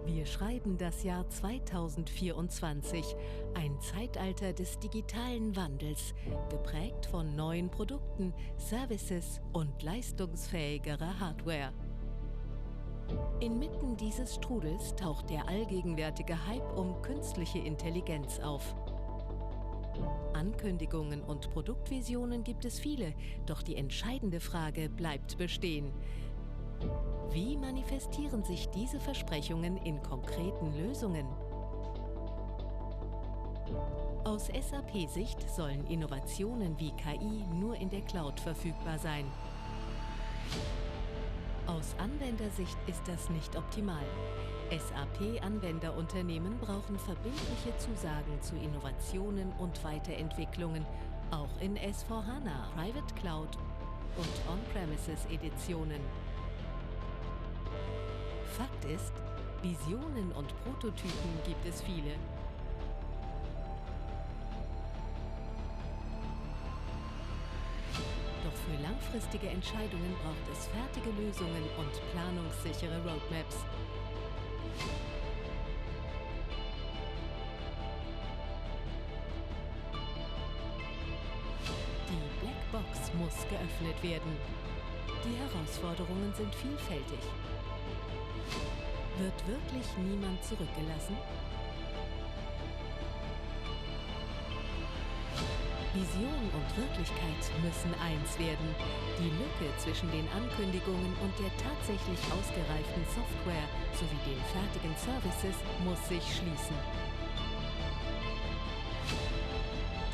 Wir schreiben das Jahr 2024, ein Zeitalter des digitalen Wandels, geprägt von neuen Produkten, Services und leistungsfähigerer Hardware. Inmitten dieses Strudels taucht der allgegenwärtige Hype um künstliche Intelligenz auf. Ankündigungen und Produktvisionen gibt es viele, doch die entscheidende Frage bleibt bestehen. Wie manifestieren sich diese Versprechungen in konkreten Lösungen? Aus SAP-Sicht sollen Innovationen wie KI nur in der Cloud verfügbar sein. Aus Anwendersicht ist das nicht optimal. SAP-Anwenderunternehmen brauchen verbindliche Zusagen zu Innovationen und Weiterentwicklungen, auch in S/4HANA, Private Cloud und On-Premises-Editionen. Fakt ist, Visionen und Prototypen gibt es viele. Doch für langfristige Entscheidungen braucht es fertige Lösungen und planungssichere Roadmaps. Die Blackbox muss geöffnet werden. Die Herausforderungen sind vielfältig. Wird wirklich niemand zurückgelassen? Vision und Wirklichkeit müssen eins werden. Die Lücke zwischen den Ankündigungen und der tatsächlich ausgereiften Software sowie den fertigen Services muss sich schließen.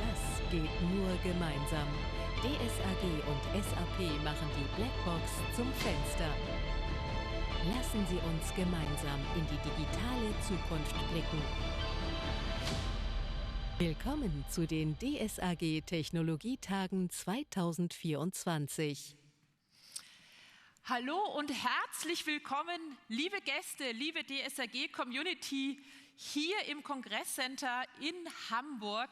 Das geht nur gemeinsam. DSAG und SAP machen die Blackbox zum Fenster. Lassen Sie uns gemeinsam in die digitale Zukunft blicken. Willkommen zu den DSAG Technologietagen 2024. Hallo und herzlich willkommen, liebe Gäste, liebe DSAG-Community, hier im Kongresscenter in Hamburg.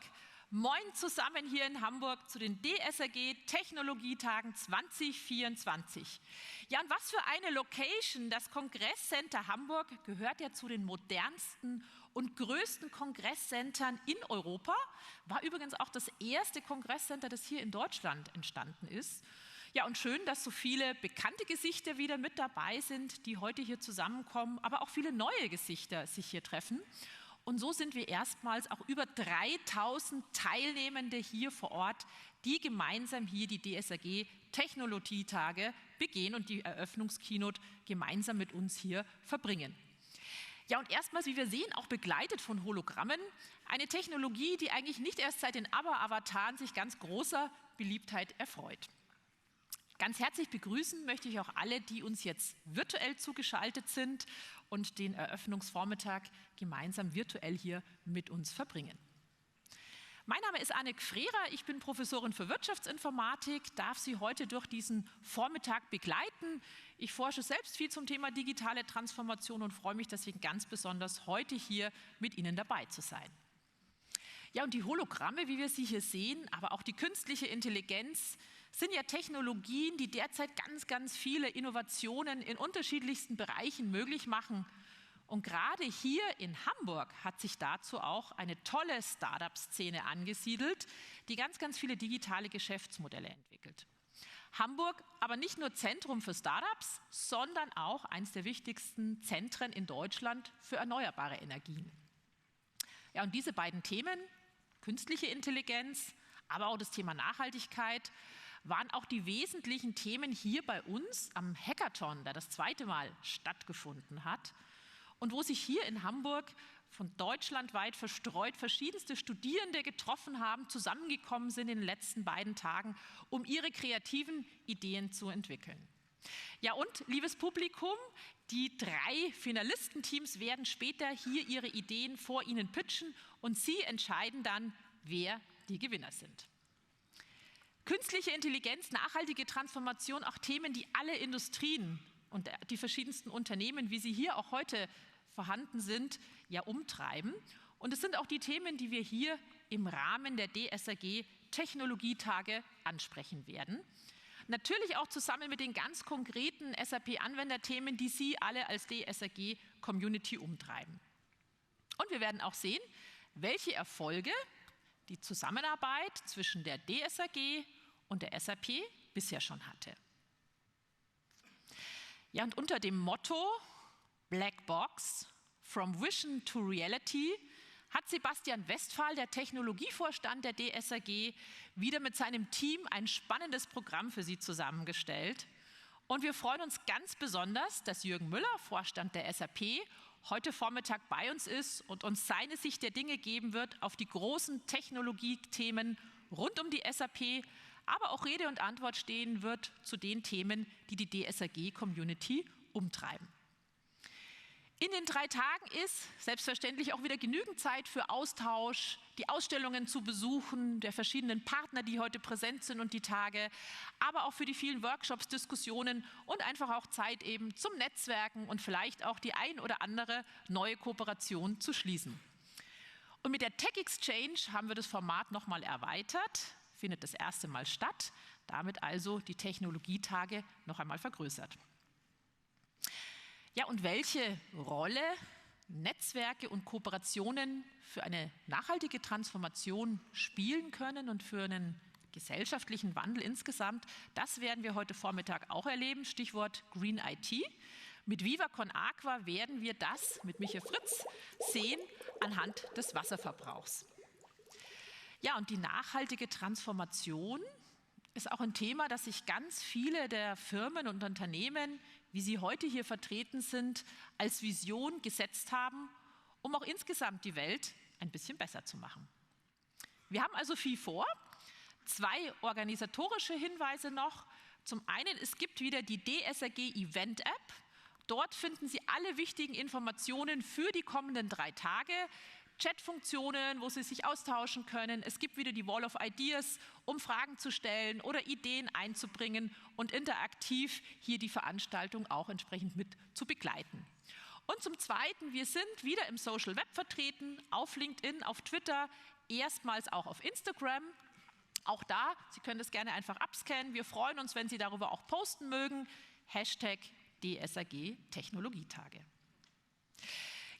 Moin zusammen hier in Hamburg zu den DSAG Technologietagen 2024. Ja, und was für eine Location! Das Kongresscenter Hamburg gehört ja zu den modernsten und größten Kongresscentern in Europa. War übrigens auch das erste Kongresscenter, das hier in Deutschland entstanden ist. Ja, und schön, dass so viele bekannte Gesichter wieder mit dabei sind, die heute hier zusammenkommen, aber auch viele neue Gesichter sich hier treffen. Und so sind wir erstmals auch über 3000 Teilnehmende hier vor Ort, die gemeinsam hier die DSAG Technologietage begehen und die Eröffnungskeynote gemeinsam mit uns hier verbringen. Ja, und erstmals, wie wir sehen, auch begleitet von Hologrammen, eine Technologie, die eigentlich nicht erst seit den ABBA-Avataren sich ganz großer Beliebtheit erfreut. Ganz herzlich begrüßen möchte ich auch alle, die uns jetzt virtuell zugeschaltet sind und den Eröffnungsvormittag gemeinsam virtuell hier mit uns verbringen. Mein Name ist Annik Frehrer, ich bin Professorin für Wirtschaftsinformatik, darf Sie heute durch diesen Vormittag begleiten. Ich forsche selbst viel zum Thema digitale Transformation und freue mich deswegen ganz besonders, heute hier mit Ihnen dabei zu sein. Ja, und die Hologramme, wie wir sie hier sehen, aber auch die künstliche Intelligenz sind ja Technologien, die derzeit ganz viele Innovationen in unterschiedlichsten Bereichen möglich machen. Und gerade hier in Hamburg hat sich dazu auch eine tolle Start-up-Szene angesiedelt, die ganz viele digitale Geschäftsmodelle entwickelt. Hamburg aber nicht nur Zentrum für Start-ups, sondern auch eines der wichtigsten Zentren in Deutschland für erneuerbare Energien. Ja, und diese beiden Themen, künstliche Intelligenz, aber auch das Thema Nachhaltigkeit, waren auch die wesentlichen Themen hier bei uns am Hackathon, der das zweite Mal stattgefunden hat und wo sich hier in Hamburg von deutschlandweit verstreut verschiedenste Studierende getroffen haben, zusammengekommen sind in den letzten beiden Tagen, um ihre kreativen Ideen zu entwickeln. Ja, und liebes Publikum, die 3 Finalistenteams werden später hier ihre Ideen vor Ihnen pitchen und Sie entscheiden dann, wer die Gewinner sind. Künstliche Intelligenz, nachhaltige Transformation, auch Themen, die alle Industrien und die verschiedensten Unternehmen, wie sie hier auch heute vorhanden sind, ja umtreiben. Und es sind auch die Themen, die wir hier im Rahmen der DSAG Technologietage ansprechen werden. Natürlich auch zusammen mit den ganz konkreten SAP-Anwenderthemen, die Sie alle als DSAG-Community umtreiben. Und wir werden auch sehen, welche Erfolge die Zusammenarbeit zwischen der DSAG und der SAP bisher schon hatte. Ja, und unter dem Motto Black Box, from Vision to Reality, hat Sebastian Westphal, der Technologievorstand der DSAG, wieder mit seinem Team ein spannendes Programm für Sie zusammengestellt. Und wir freuen uns ganz besonders, dass Jürgen Müller, Vorstand der SAP, heute Vormittag bei uns ist und uns seine Sicht der Dinge geben wird auf die großen Technologiethemen rund um die SAP, aber auch Rede und Antwort stehen wird zu den Themen, die die DSAG-Community umtreiben. In den 3 Tagen ist selbstverständlich auch wieder genügend Zeit für Austausch, die Ausstellungen zu besuchen, der verschiedenen Partner, die heute präsent sind und die Tage, aber auch für die vielen Workshops, Diskussionen und einfach auch Zeit eben zum Netzwerken und vielleicht auch die ein oder andere neue Kooperation zu schließen. Und mit der Tech Exchange haben wir das Format nochmal erweitert, findet das erste Mal statt, damit also die Technologietage noch einmal vergrößert. Ja, und welche Rolle Netzwerke und Kooperationen für eine nachhaltige Transformation spielen können und für einen gesellschaftlichen Wandel insgesamt, das werden wir heute Vormittag auch erleben. Stichwort Green IT. Mit Viva Con Aqua werden wir das mit Michael Fritz sehen anhand des Wasserverbrauchs. Ja, und die nachhaltige Transformation ist auch ein Thema, das sich ganz viele der Firmen und Unternehmen, wie sie heute hier vertreten sind, als Vision gesetzt haben, um auch insgesamt die Welt ein bisschen besser zu machen. Wir haben also viel vor. 2 organisatorische Hinweise noch. Zum einen, es gibt wieder die DSAG Event App. Dort finden Sie alle wichtigen Informationen für die kommenden 3 Tage. Chatfunktionen, wo Sie sich austauschen können. Es gibt wieder die Wall of Ideas, um Fragen zu stellen oder Ideen einzubringen und interaktiv hier die Veranstaltung auch entsprechend mit zu begleiten. Und zum Zweiten, wir sind wieder im Social Web vertreten, auf LinkedIn, auf Twitter, erstmals auch auf Instagram. Auch da, Sie können das gerne einfach abscannen. Wir freuen uns, wenn Sie darüber auch posten mögen. Hashtag DSAG Technologietage.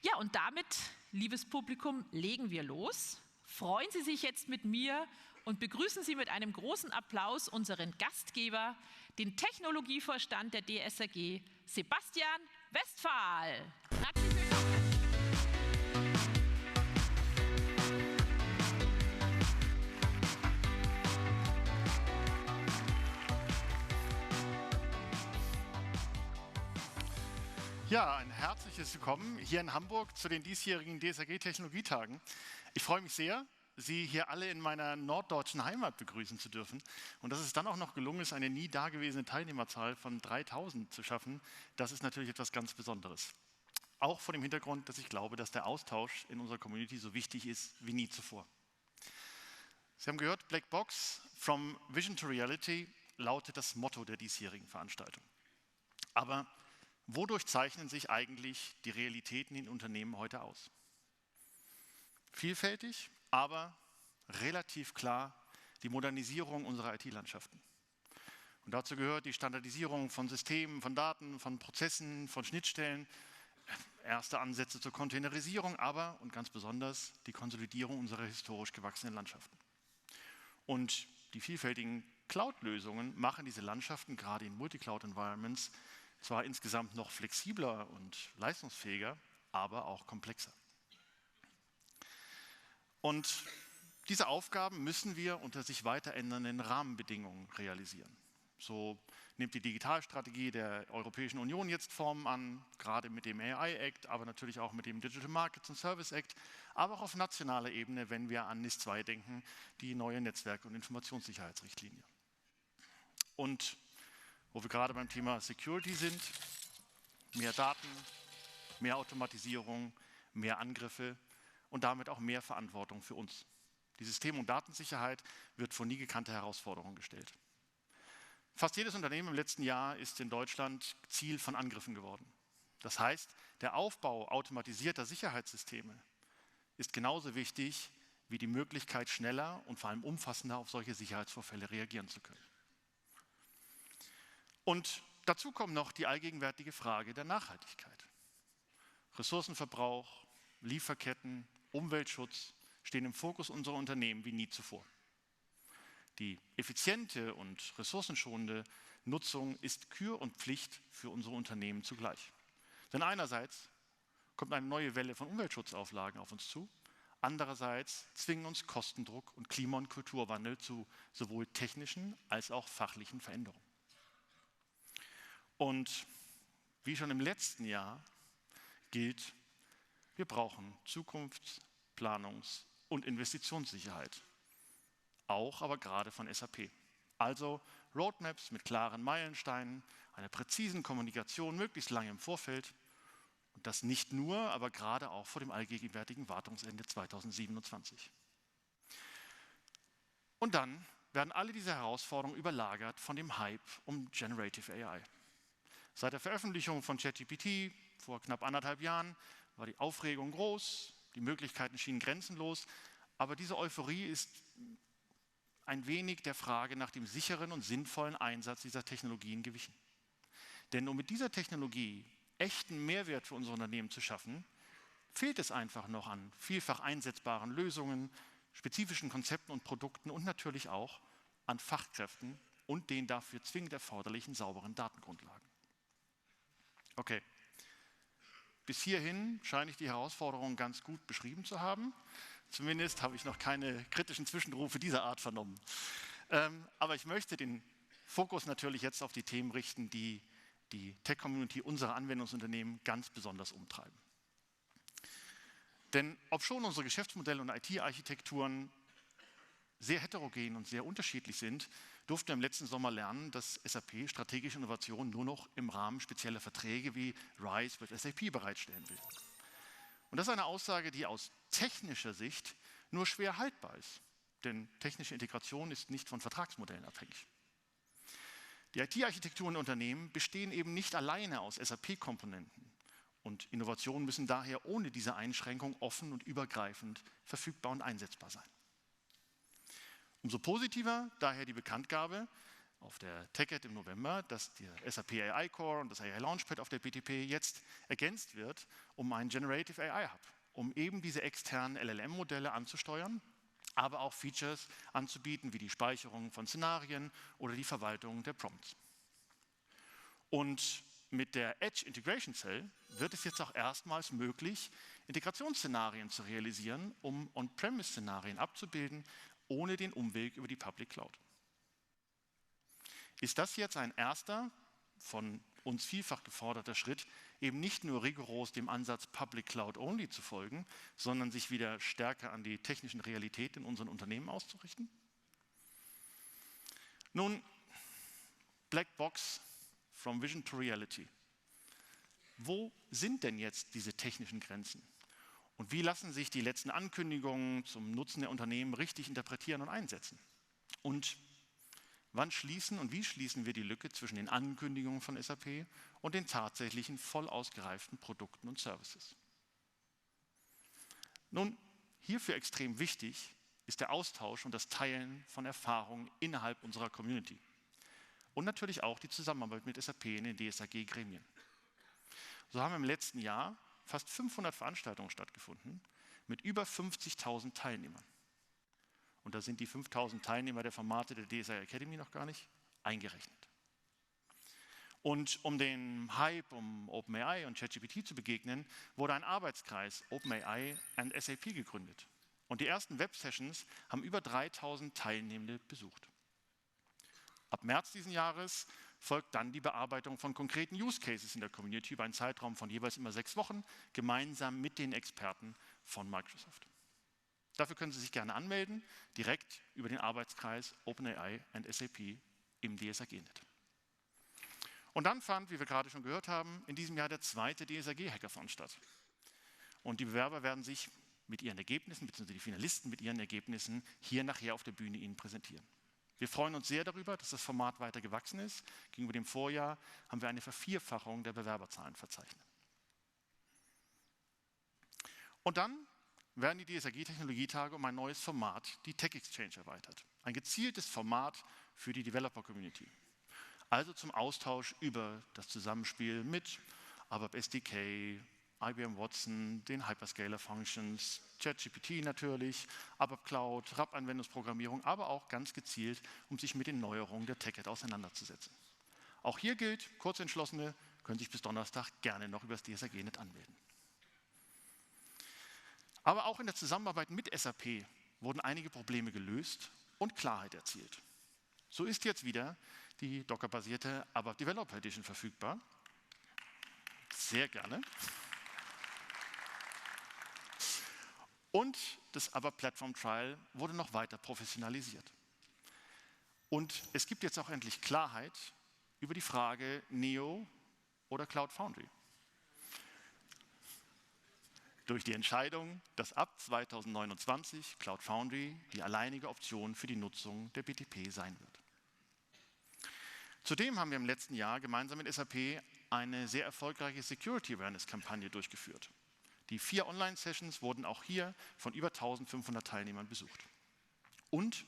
Ja, und damit, liebes Publikum, legen wir los. Freuen Sie sich jetzt mit mir und begrüßen Sie mit einem großen Applaus unseren Gastgeber, den Technologievorstand der DSAG, Sebastian Westphal. Herzlich willkommen. Ja, ein herzliches Willkommen hier in Hamburg zu den diesjährigen DSAG-Technologietagen. Ich freue mich sehr, Sie hier alle in meiner norddeutschen Heimat begrüßen zu dürfen. Und dass es dann auch noch gelungen ist, eine nie dagewesene Teilnehmerzahl von 3000 zu schaffen, das ist natürlich etwas ganz Besonderes. Auch vor dem Hintergrund, dass ich glaube, dass der Austausch in unserer Community so wichtig ist wie nie zuvor. Sie haben gehört, Black Box, from Vision to Reality lautet das Motto der diesjährigen Veranstaltung. Aber wodurch zeichnen sich eigentlich die Realitäten in Unternehmen heute aus? Vielfältig, aber relativ klar die Modernisierung unserer IT-Landschaften. Und dazu gehört die Standardisierung von Systemen, von Daten, von Prozessen, von Schnittstellen, erste Ansätze zur Containerisierung, aber und ganz besonders die Konsolidierung unserer historisch gewachsenen Landschaften. Und die vielfältigen Cloud-Lösungen machen diese Landschaften gerade in Multicloud-Environments zwar insgesamt noch flexibler und leistungsfähiger, aber auch komplexer. Und diese Aufgaben müssen wir unter sich weiter ändernden Rahmenbedingungen realisieren. So nimmt die Digitalstrategie der Europäischen Union jetzt Form an, gerade mit dem AI Act, aber natürlich auch mit dem Digital Markets and Service Act, aber auch auf nationaler Ebene, wenn wir an NIS2 denken, die neue Netzwerk- und Informationssicherheitsrichtlinie. Und wo wir gerade beim Thema Security sind, mehr Daten, mehr Automatisierung, mehr Angriffe und damit auch mehr Verantwortung für uns. Die System- und Datensicherheit wird vor nie gekannte Herausforderungen gestellt. Fast jedes Unternehmen im letzten Jahr ist in Deutschland Ziel von Angriffen geworden. Das heißt, der Aufbau automatisierter Sicherheitssysteme ist genauso wichtig wie die Möglichkeit, schneller und vor allem umfassender auf solche Sicherheitsvorfälle reagieren zu können. Und dazu kommt noch die allgegenwärtige Frage der Nachhaltigkeit. Ressourcenverbrauch, Lieferketten, Umweltschutz stehen im Fokus unserer Unternehmen wie nie zuvor. Die effiziente und ressourcenschonende Nutzung ist Kür und Pflicht für unsere Unternehmen zugleich. Denn einerseits kommt eine neue Welle von Umweltschutzauflagen auf uns zu, andererseits zwingen uns Kostendruck und Klima- und Kulturwandel zu sowohl technischen als auch fachlichen Veränderungen. Und wie schon im letzten Jahr gilt, wir brauchen Zukunfts-, Planungs- und Investitionssicherheit. Auch aber gerade von SAP. Also Roadmaps mit klaren Meilensteinen, einer präzisen Kommunikation möglichst lange im Vorfeld und das nicht nur, aber gerade auch vor dem allgegenwärtigen Wartungsende 2027. Und dann werden alle diese Herausforderungen überlagert von dem Hype um Generative AI. Seit der Veröffentlichung von ChatGPT vor knapp 1,5 Jahren war die Aufregung groß, die Möglichkeiten schienen grenzenlos, aber diese Euphorie ist ein wenig der Frage nach dem sicheren und sinnvollen Einsatz dieser Technologien gewichen. Denn um mit dieser Technologie echten Mehrwert für unsere Unternehmen zu schaffen, fehlt es einfach noch an vielfach einsetzbaren Lösungen, spezifischen Konzepten und Produkten und natürlich auch an Fachkräften und den dafür zwingend erforderlichen sauberen Datengrundlagen. Okay, bis hierhin scheine ich die Herausforderungen ganz gut beschrieben zu haben. Zumindest habe ich noch keine kritischen Zwischenrufe dieser Art vernommen. Aber ich möchte den Fokus natürlich jetzt auf die Themen richten, die die Tech-Community unserer Anwendungsunternehmen ganz besonders umtreiben. Denn obschon unsere Geschäftsmodelle und IT-Architekturen sehr heterogen und sehr unterschiedlich sind, durften wir im letzten Sommer lernen, dass SAP strategische Innovationen nur noch im Rahmen spezieller Verträge wie RISE with SAP bereitstellen will. Und das ist eine Aussage, die aus technischer Sicht nur schwer haltbar ist, denn technische Integration ist nicht von Vertragsmodellen abhängig. Die IT-Architekturen in Unternehmen bestehen eben nicht alleine aus SAP-Komponenten und Innovationen müssen daher ohne diese Einschränkung offen und übergreifend verfügbar und einsetzbar sein. Umso positiver daher die Bekanntgabe auf der TechEd im November, dass der SAP AI Core und das AI Launchpad auf der BTP jetzt ergänzt wird um einen Generative AI Hub, um eben diese externen LLM-Modelle anzusteuern, aber auch Features anzubieten, wie die Speicherung von Szenarien oder die Verwaltung der Prompts. Und mit der Edge Integration Cell wird es jetzt auch erstmals möglich, Integrationsszenarien zu realisieren, um On-Premise-Szenarien abzubilden, ohne den Umweg über die Public Cloud. Ist das jetzt ein erster, von uns vielfach geforderter Schritt, eben nicht nur rigoros dem Ansatz Public Cloud Only zu folgen, sondern sich wieder stärker an die technischen Realitäten in unseren Unternehmen auszurichten? Nun, Black Box from Vision to Reality. Wo sind denn jetzt diese technischen Grenzen? Und wie lassen sich die letzten Ankündigungen zum Nutzen der Unternehmen richtig interpretieren und einsetzen? Und wann schließen und wie schließen wir die Lücke zwischen den Ankündigungen von SAP und den tatsächlichen voll ausgereiften Produkten und Services? Nun, hierfür extrem wichtig ist der Austausch und das Teilen von Erfahrungen innerhalb unserer Community. Und natürlich auch die Zusammenarbeit mit SAP in den DSAG-Gremien. So haben im letzten Jahr fast 500 Veranstaltungen stattgefunden mit über 50.000 Teilnehmern. Und da sind die 5.000 Teilnehmer der Formate der DSAG Academy noch gar nicht eingerechnet. Und um dem Hype um OpenAI und ChatGPT zu begegnen, wurde ein Arbeitskreis OpenAI and SAP gegründet. Und die ersten Web-Sessions haben über 3.000 Teilnehmende besucht. Ab März diesen Jahres folgt dann die Bearbeitung von konkreten Use Cases in der Community über einen Zeitraum von jeweils immer 6 Wochen, gemeinsam mit den Experten von Microsoft. Dafür können Sie sich gerne anmelden, direkt über den Arbeitskreis OpenAI and SAP im DSAG-Net. Und dann fand, wie wir gerade schon gehört haben, in diesem Jahr der zweite DSAG-Hackathon statt. Und die Bewerber werden sich mit ihren Ergebnissen, beziehungsweise die Finalisten mit ihren Ergebnissen hier nachher auf der Bühne Ihnen präsentieren. Wir freuen uns sehr darüber, dass das Format weiter gewachsen ist. Gegenüber dem Vorjahr haben wir eine Vervierfachung der Bewerberzahlen verzeichnet. Und dann werden die DSAG-Technologietage um ein neues Format, die Tech Exchange, erweitert. Ein gezieltes Format für die Developer-Community. Also zum Austausch über das Zusammenspiel mit ABAP SDK, IBM Watson, den Hyperscaler Functions, ChatGPT natürlich, ABAP Cloud, RAP-Anwendungsprogrammierung, aber auch ganz gezielt, um sich mit den Neuerungen der TechEd auseinanderzusetzen. Auch hier gilt, Kurzentschlossene können sich bis Donnerstag gerne noch über das DSAG-Net anmelden. Aber auch in der Zusammenarbeit mit SAP wurden einige Probleme gelöst und Klarheit erzielt. So ist jetzt wieder die Docker-basierte ABAP Developer Edition verfügbar. Sehr gerne. Und das ABAP Platform Trial wurde noch weiter professionalisiert. Und es gibt jetzt auch endlich Klarheit über die Frage Neo oder Cloud Foundry. Durch die Entscheidung, dass ab 2029 Cloud Foundry die alleinige Option für die Nutzung der BTP sein wird. Zudem haben wir im letzten Jahr gemeinsam mit SAP eine sehr erfolgreiche Security Awareness-Kampagne durchgeführt. Die 4 Online-Sessions wurden auch hier von über 1500 Teilnehmern besucht. Und,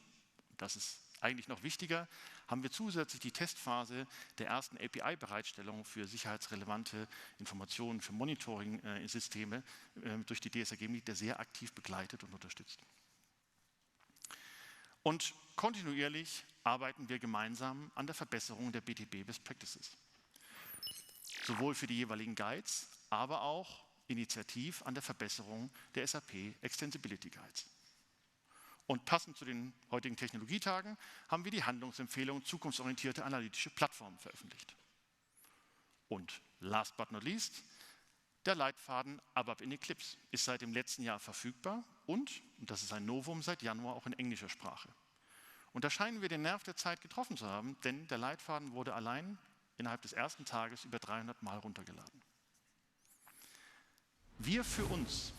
das ist eigentlich noch wichtiger, haben wir zusätzlich die Testphase der ersten API-Bereitstellung für sicherheitsrelevante Informationen, für Monitoring-Systeme durch die DSAG-Mitglieder sehr aktiv begleitet und unterstützt. Und kontinuierlich arbeiten wir gemeinsam an der Verbesserung der BTP Best Practices. Sowohl für die jeweiligen Guides, aber auch initiativ an der Verbesserung der SAP Extensibility Guides. Und passend zu den heutigen Technologietagen haben wir die Handlungsempfehlung zukunftsorientierte analytische Plattformen veröffentlicht. Und last but not least, der Leitfaden ABAP in Eclipse ist seit dem letzten Jahr verfügbar und das ist ein Novum, seit Januar auch in englischer Sprache. Und da scheinen wir den Nerv der Zeit getroffen zu haben, denn der Leitfaden wurde allein innerhalb des ersten Tages über 300 Mal runtergeladen. Wir für uns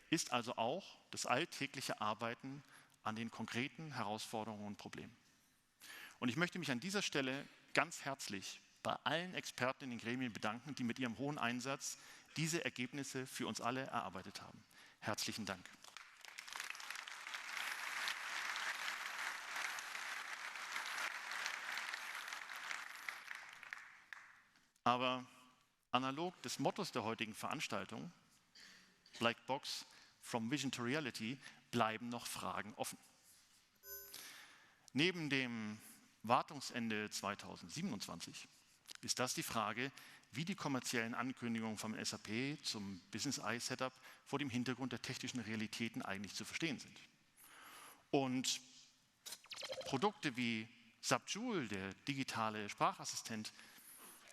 ist also auch das alltägliche Arbeiten an den konkreten Herausforderungen und Problemen. Und ich möchte mich an dieser Stelle ganz herzlich bei allen Experten in den Gremien bedanken, die mit ihrem hohen Einsatz diese Ergebnisse für uns alle erarbeitet haben. Herzlichen Dank. Aber analog des Mottos der heutigen Veranstaltung, Black Box, From Vision to Reality, bleiben noch Fragen offen. Neben dem Wartungsende 2027 ist das die Frage, wie die kommerziellen Ankündigungen vom SAP zum Business Eye Setup vor dem Hintergrund der technischen Realitäten eigentlich zu verstehen sind. Und Produkte wie SAP Joule, der digitale Sprachassistent,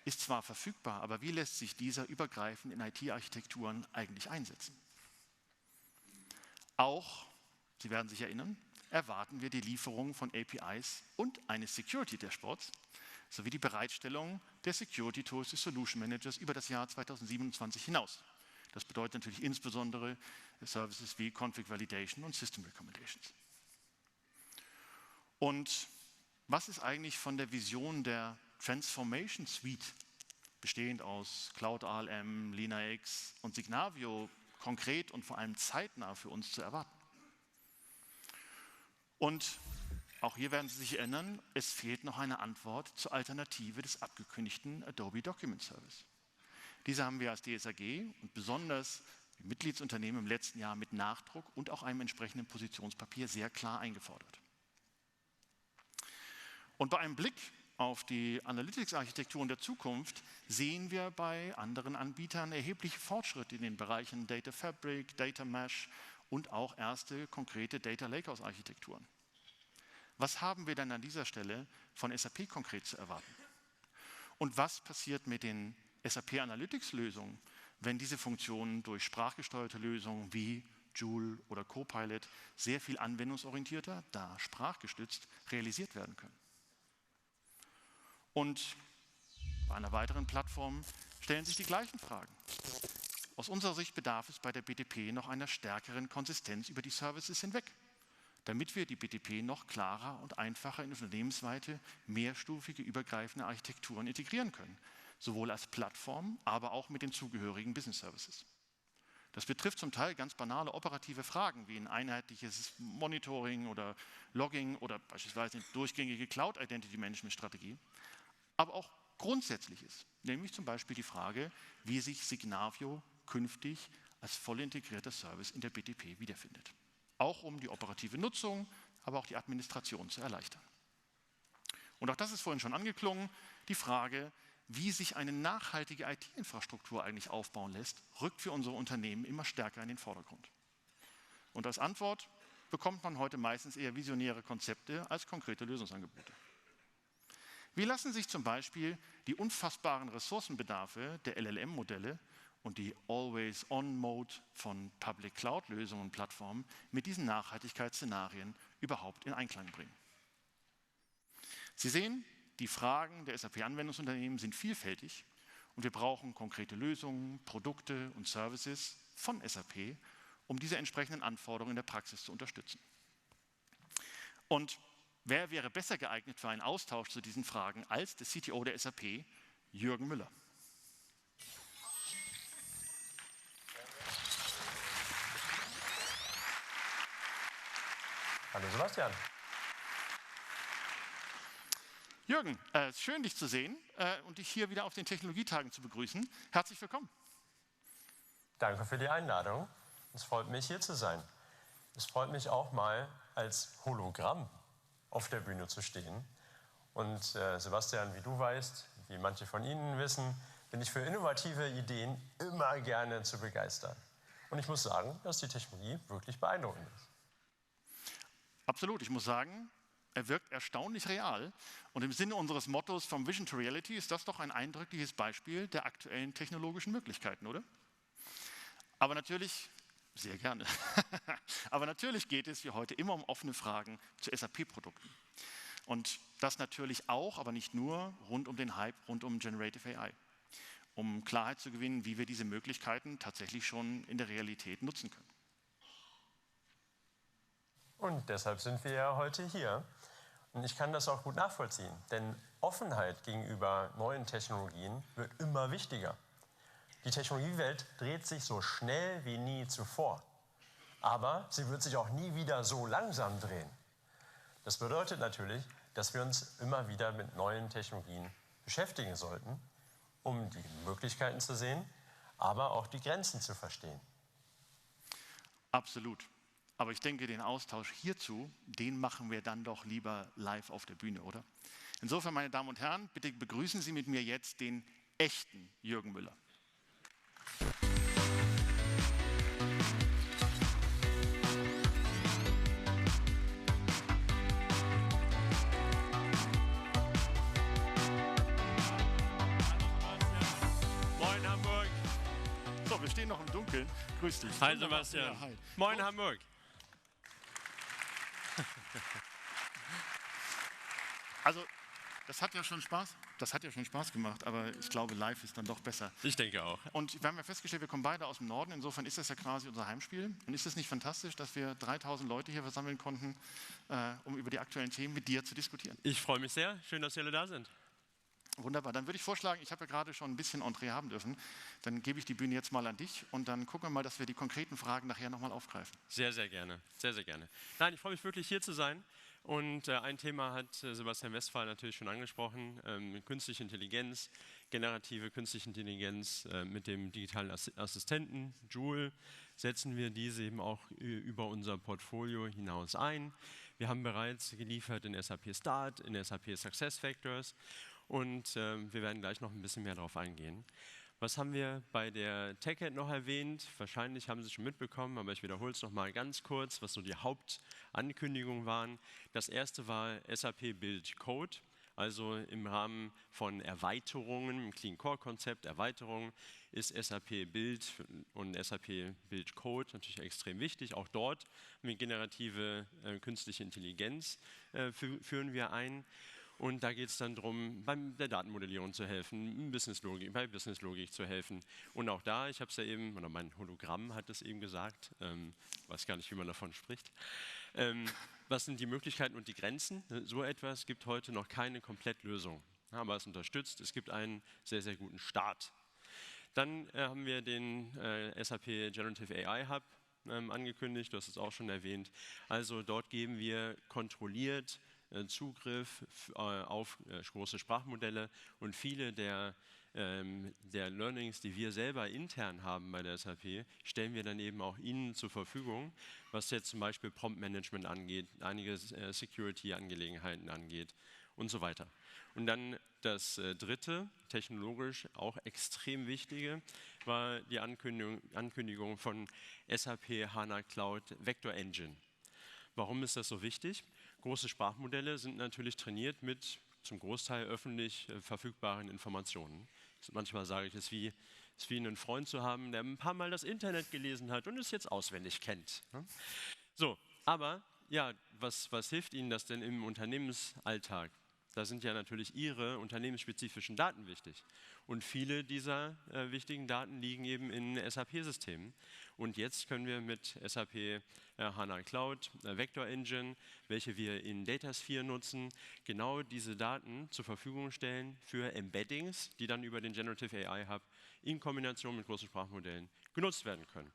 ist zwar verfügbar, aber wie lässt sich dieser übergreifend in IT-Architekturen eigentlich einsetzen? Auch, Sie werden sich erinnern, erwarten wir die Lieferung von APIs und eines Security-Dashboards sowie die Bereitstellung der Security-Tools des Solution Managers über das Jahr 2027 hinaus. Das bedeutet natürlich insbesondere Services wie Config Validation und System Recommendations. Und was ist eigentlich von der Vision der Transformation Suite, bestehend aus Cloud ALM, LeanIX und Signavio, konkret und vor allem zeitnah für uns zu erwarten? Und auch hier werden Sie sich erinnern, es fehlt noch eine Antwort zur Alternative des abgekündigten Adobe Document Service. Diese haben wir als DSAG und besonders die Mitgliedsunternehmen im letzten Jahr mit Nachdruck und auch einem entsprechenden Positionspapier sehr klar eingefordert. Und bei einem Blick auf die Analytics-Architekturen der Zukunft sehen wir bei anderen Anbietern erhebliche Fortschritte in den Bereichen Data Fabric, Data Mesh und auch erste konkrete Data Lakehouse-Architekturen. Was haben wir denn an dieser Stelle von SAP konkret zu erwarten? Und was passiert mit den SAP Analytics-Lösungen, wenn diese Funktionen durch sprachgesteuerte Lösungen wie Joule oder Copilot sehr viel anwendungsorientierter, da sprachgestützt, realisiert werden können? Und bei einer weiteren Plattform stellen sich die gleichen Fragen. Aus unserer Sicht bedarf es bei der BTP noch einer stärkeren Konsistenz über die Services hinweg, damit wir die BTP noch klarer und einfacher in unternehmensweite, mehrstufige, übergreifende Architekturen integrieren können, sowohl als Plattform, aber auch mit den zugehörigen Business Services. Das betrifft zum Teil ganz banale operative Fragen wie ein einheitliches Monitoring oder Logging oder beispielsweise eine durchgängige Cloud-Identity-Management-Strategie, aber auch Grundsätzliches, nämlich zum Beispiel die Frage, wie sich Signavio künftig als voll integrierter Service in der BTP wiederfindet. Auch um die operative Nutzung, aber auch die Administration zu erleichtern. Und auch das ist vorhin schon angeklungen, die Frage, wie sich eine nachhaltige IT-Infrastruktur eigentlich aufbauen lässt, rückt für unsere Unternehmen immer stärker in den Vordergrund. Und als Antwort bekommt man heute meistens eher visionäre Konzepte als konkrete Lösungsangebote. Wie lassen sich zum Beispiel die unfassbaren Ressourcenbedarfe der LLM-Modelle und die Always-On-Mode von Public-Cloud-Lösungen und Plattformen mit diesen Nachhaltigkeitsszenarien überhaupt in Einklang bringen? Sie sehen, die Fragen der SAP-Anwendungsunternehmen sind vielfältig und wir brauchen konkrete Lösungen, Produkte und Services von SAP, um diese entsprechenden Anforderungen in der Praxis zu unterstützen. Und wer wäre besser geeignet für einen Austausch zu diesen Fragen als der CTO der SAP, Jürgen Müller? Hallo Sebastian. Jürgen, schön dich zu sehen und dich hier wieder auf den Technologietagen zu begrüßen. Herzlich willkommen. Danke für die Einladung. Es freut mich, hier zu sein. Es freut mich auch mal, als Hologramm auf der Bühne zu stehen. Und Sebastian, wie du weißt, wie manche von Ihnen wissen, bin ich für innovative Ideen immer gerne zu begeistern. Und ich muss sagen, dass die Technologie wirklich beeindruckend ist. Absolut, ich muss sagen, er wirkt erstaunlich real. Und im Sinne unseres Mottos From Vision to Reality ist das doch ein eindrückliches Beispiel der aktuellen technologischen Möglichkeiten, oder? Aber natürlich, sehr gerne, aber natürlich geht es wie heute immer um offene Fragen zu SAP-Produkten. Und das natürlich auch, aber nicht nur, rund um den Hype, rund um Generative AI. Um Klarheit zu gewinnen, wie wir diese Möglichkeiten tatsächlich schon in der Realität nutzen können. Und deshalb sind wir ja heute hier. Und ich kann das auch gut nachvollziehen, denn Offenheit gegenüber neuen Technologien wird immer wichtiger. Die Technologiewelt dreht sich so schnell wie nie zuvor, aber sie wird sich auch nie wieder so langsam drehen. Das bedeutet natürlich, dass wir uns immer wieder mit neuen Technologien beschäftigen sollten, um die Möglichkeiten zu sehen, aber auch die Grenzen zu verstehen. Absolut. Aber ich denke, den Austausch hierzu, den machen wir dann doch lieber live auf der Bühne, oder? Insofern, meine Damen und Herren, bitte begrüßen Sie mit mir jetzt den echten Jürgen Müller. Moin Hamburg. So, wir stehen noch im Dunkeln. Grüß dich. Hi Sebastian. Ja, hi. Moin Hamburg. Also, das hat ja schon Spaß gemacht, aber ich glaube, live ist dann doch besser. Ich denke auch. Und wir haben ja festgestellt, wir kommen beide aus dem Norden, insofern ist das ja quasi unser Heimspiel. Und ist es nicht fantastisch, dass wir 3000 Leute hier versammeln konnten, um über die aktuellen Themen mit dir zu diskutieren? Ich freue mich sehr. Schön, dass Sie alle da sind. Wunderbar, dann würde ich vorschlagen, ich habe ja gerade schon ein bisschen Entree haben dürfen, dann gebe ich die Bühne jetzt mal an dich und dann gucken wir mal, dass wir die konkreten Fragen nachher nochmal aufgreifen. Sehr, sehr gerne. Sehr, sehr gerne. Nein, ich freue mich wirklich hier zu sein. Und ein Thema hat Sebastian Westphal natürlich schon angesprochen, künstliche Intelligenz, generative künstliche Intelligenz mit dem digitalen Assistenten Joule setzen wir diese eben auch über unser Portfolio hinaus ein. Wir haben bereits geliefert in SAP Start, in SAP SuccessFactors und wir werden gleich noch ein bisschen mehr darauf eingehen. Was haben wir bei der TechEd noch erwähnt? Wahrscheinlich haben Sie es schon mitbekommen, aber ich wiederhole es noch mal ganz kurz, was so die Hauptankündigungen waren. Das erste war SAP Build Code, also im Rahmen von Erweiterungen, im Clean Core Konzept Erweiterungen ist SAP Build und SAP Build Code natürlich extrem wichtig. Auch dort mit generative künstliche Intelligenz führen wir ein. Und da geht es dann darum, bei der Datenmodellierung zu helfen, bei Businesslogik zu helfen. Und auch da, ich habe es ja eben, oder mein Hologramm hat es eben gesagt, weiß gar nicht, wie man davon spricht. Was sind die Möglichkeiten und die Grenzen? So etwas gibt heute noch keine Komplettlösung. Aber es unterstützt, es gibt einen sehr, sehr guten Start. Dann haben wir den SAP Generative AI Hub angekündigt, du hast es auch schon erwähnt. Also dort geben wir kontrolliert Zugriff auf große Sprachmodelle und viele der Learnings, die wir selber intern haben bei der SAP, stellen wir dann eben auch Ihnen zur Verfügung, was jetzt zum Beispiel Prompt-Management angeht, einige Security-Angelegenheiten angeht und so weiter. Und dann das dritte, technologisch auch extrem wichtige, war die Ankündigung von SAP HANA Cloud Vector Engine. Warum ist das so wichtig? Große Sprachmodelle sind natürlich trainiert mit zum Großteil öffentlich verfügbaren Informationen. Manchmal sage ich, es ist wie einen Freund zu haben, der ein paar Mal das Internet gelesen hat und es jetzt auswendig kennt. So, aber ja, was hilft Ihnen das denn im Unternehmensalltag? Da sind ja natürlich Ihre unternehmensspezifischen Daten wichtig. Und viele dieser wichtigen Daten liegen eben in SAP-Systemen. Und jetzt können wir mit SAP HANA Cloud, Vector Engine, welche wir in Datasphere nutzen, genau diese Daten zur Verfügung stellen für Embeddings, die dann über den Generative AI Hub in Kombination mit großen Sprachmodellen genutzt werden können.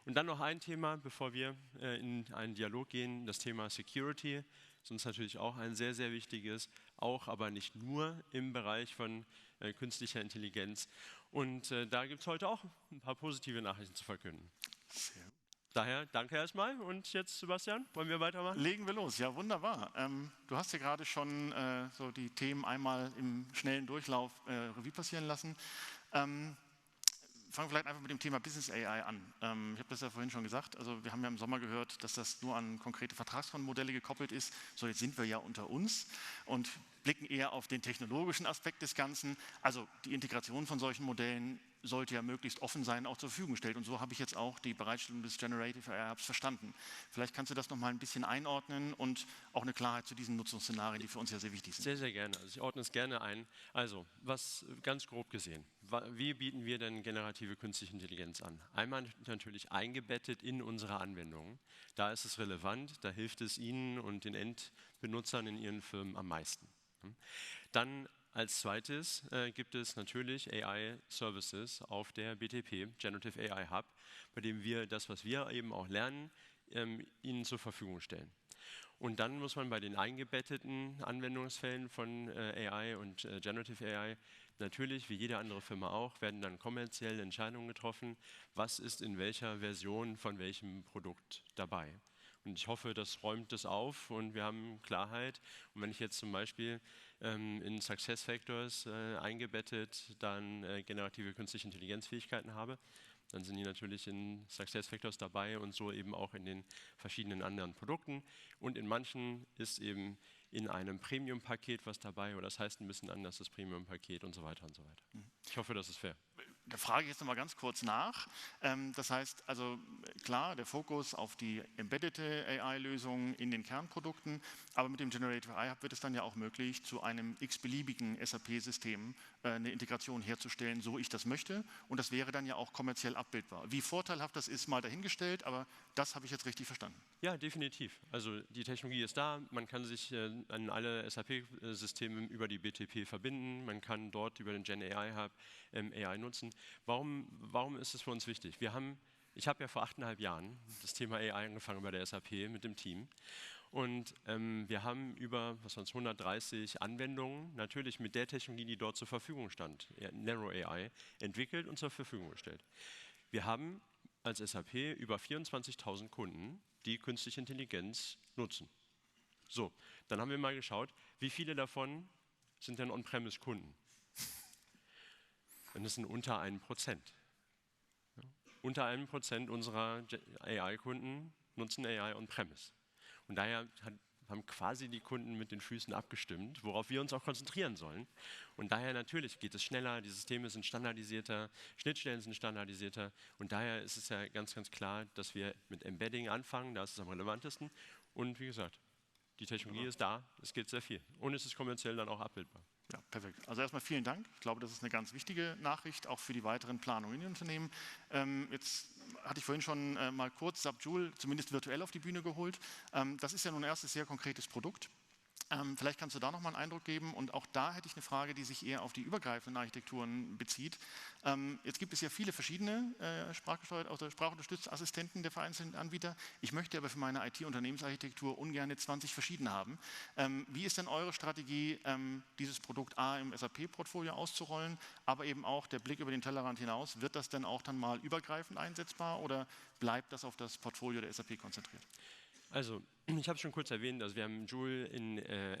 Und dann noch ein Thema, bevor wir in einen Dialog gehen, das Thema Security. Das ist uns natürlich auch ein sehr, sehr wichtiges, auch aber nicht nur im Bereich von künstlicher Intelligenz. Und da gibt es heute auch ein paar positive Nachrichten zu verkünden. Sehr gut. Daher danke erstmal und jetzt, Sebastian, wollen wir weitermachen? Legen wir los, ja wunderbar. Du hast ja gerade schon so die Themen einmal im schnellen Durchlauf Revue passieren lassen. Fangen wir vielleicht einfach mit dem Thema Business AI an. Ich habe das ja vorhin schon gesagt, also wir haben ja im Sommer gehört, dass das nur an konkrete Vertragsmodelle gekoppelt ist. So, jetzt sind wir ja unter uns und blicken eher auf den technologischen Aspekt des Ganzen. Also die Integration von solchen Modellen sollte ja möglichst offen sein, auch zur Verfügung gestellt. Und so habe ich jetzt auch die Bereitstellung des Generative AI Hubs verstanden. Vielleicht kannst du das nochmal ein bisschen einordnen und auch eine Klarheit zu diesen Nutzungsszenarien, die für uns ja sehr wichtig sind. Sehr, sehr gerne. Also ich ordne es gerne ein. Also, was ganz grob gesehen, wie bieten wir denn generative künstliche Intelligenz an? Einmal natürlich eingebettet in unsere Anwendungen. Da ist es relevant, da hilft es Ihnen und den Endbenutzern in Ihren Firmen am meisten. Dann als zweites gibt es natürlich AI-Services auf der BTP, Generative AI Hub, bei dem wir das, was wir eben auch lernen, Ihnen zur Verfügung stellen. Und dann muss man bei den eingebetteten Anwendungsfällen von AI und Generative AI natürlich, wie jede andere Firma auch, werden dann kommerziell Entscheidungen getroffen, was ist in welcher Version von welchem Produkt dabei. Und ich hoffe, das räumt es auf und wir haben Klarheit. Und wenn ich jetzt zum Beispiel in SuccessFactors eingebettet dann generative künstliche Intelligenzfähigkeiten habe, dann sind die natürlich in SuccessFactors dabei und so eben auch in den verschiedenen anderen Produkten. Und in manchen ist eben in einem Premium-Paket was dabei, oder das heißt ein bisschen anders, das Premium-Paket und so weiter und so weiter. Ich hoffe, das ist fair. Da frage ich jetzt noch mal ganz kurz nach. Das heißt, also klar, der Fokus auf die embeddete AI-Lösung in den Kernprodukten, aber mit dem Generative AI Hub wird es dann ja auch möglich, zu einem x-beliebigen SAP-System eine Integration herzustellen, so ich das möchte. Und das wäre dann ja auch kommerziell abbildbar. Wie vorteilhaft das ist, mal dahingestellt, aber das habe ich jetzt richtig verstanden. Ja, definitiv. Also die Technologie ist da, man kann sich an alle SAP-Systeme über die BTP verbinden, man kann dort über den Gen AI Hub AI nutzen. Warum ist es für uns wichtig? Ich habe ja vor 8,5 Jahren das Thema AI angefangen bei der SAP mit dem Team. Und wir haben über 130 Anwendungen, natürlich mit der Technologie, die dort zur Verfügung stand, Narrow AI, entwickelt und zur Verfügung gestellt. Wir haben als SAP über 24.000 Kunden, die künstliche Intelligenz nutzen. So, dann haben wir mal geschaut, wie viele davon sind denn On-Premise-Kunden? Und das sind unter 1%. Ja, unter 1% unserer AI-Kunden nutzen AI On-Premise. Und daher haben quasi die Kunden mit den Füßen abgestimmt, worauf wir uns auch konzentrieren sollen. Und daher natürlich geht es schneller, die Systeme sind standardisierter, Schnittstellen sind standardisierter. Und daher ist es ja ganz, ganz klar, dass wir mit Embedding anfangen, da ist es am relevantesten. Und wie gesagt, die Technologie ist da, es geht sehr viel. Und es ist kommerziell dann auch abbildbar. Ja, perfekt. Also erstmal vielen Dank. Ich glaube, das ist eine ganz wichtige Nachricht, auch für die weiteren Planungen in den Unternehmen. Jetzt hatte ich vorhin schon mal kurz SAP Joule zumindest virtuell auf die Bühne geholt. Das ist ja nun ein erstes sehr konkretes Produkt. Vielleicht kannst du da nochmal einen Eindruck geben und auch da hätte ich eine Frage, die sich eher auf die übergreifenden Architekturen bezieht. Jetzt gibt es ja viele verschiedene sprachunterstützte Assistenten der vereinzelten Anbieter. Ich möchte aber für meine IT-Unternehmensarchitektur ungern 20 verschiedene haben. Wie ist denn eure Strategie, dieses Produkt A im SAP-Portfolio auszurollen, aber eben auch der Blick über den Tellerrand hinaus? Wird das denn auch dann mal übergreifend einsetzbar oder bleibt das auf das Portfolio der SAP konzentriert? Also, ich habe es schon kurz erwähnt, also wir haben Joule in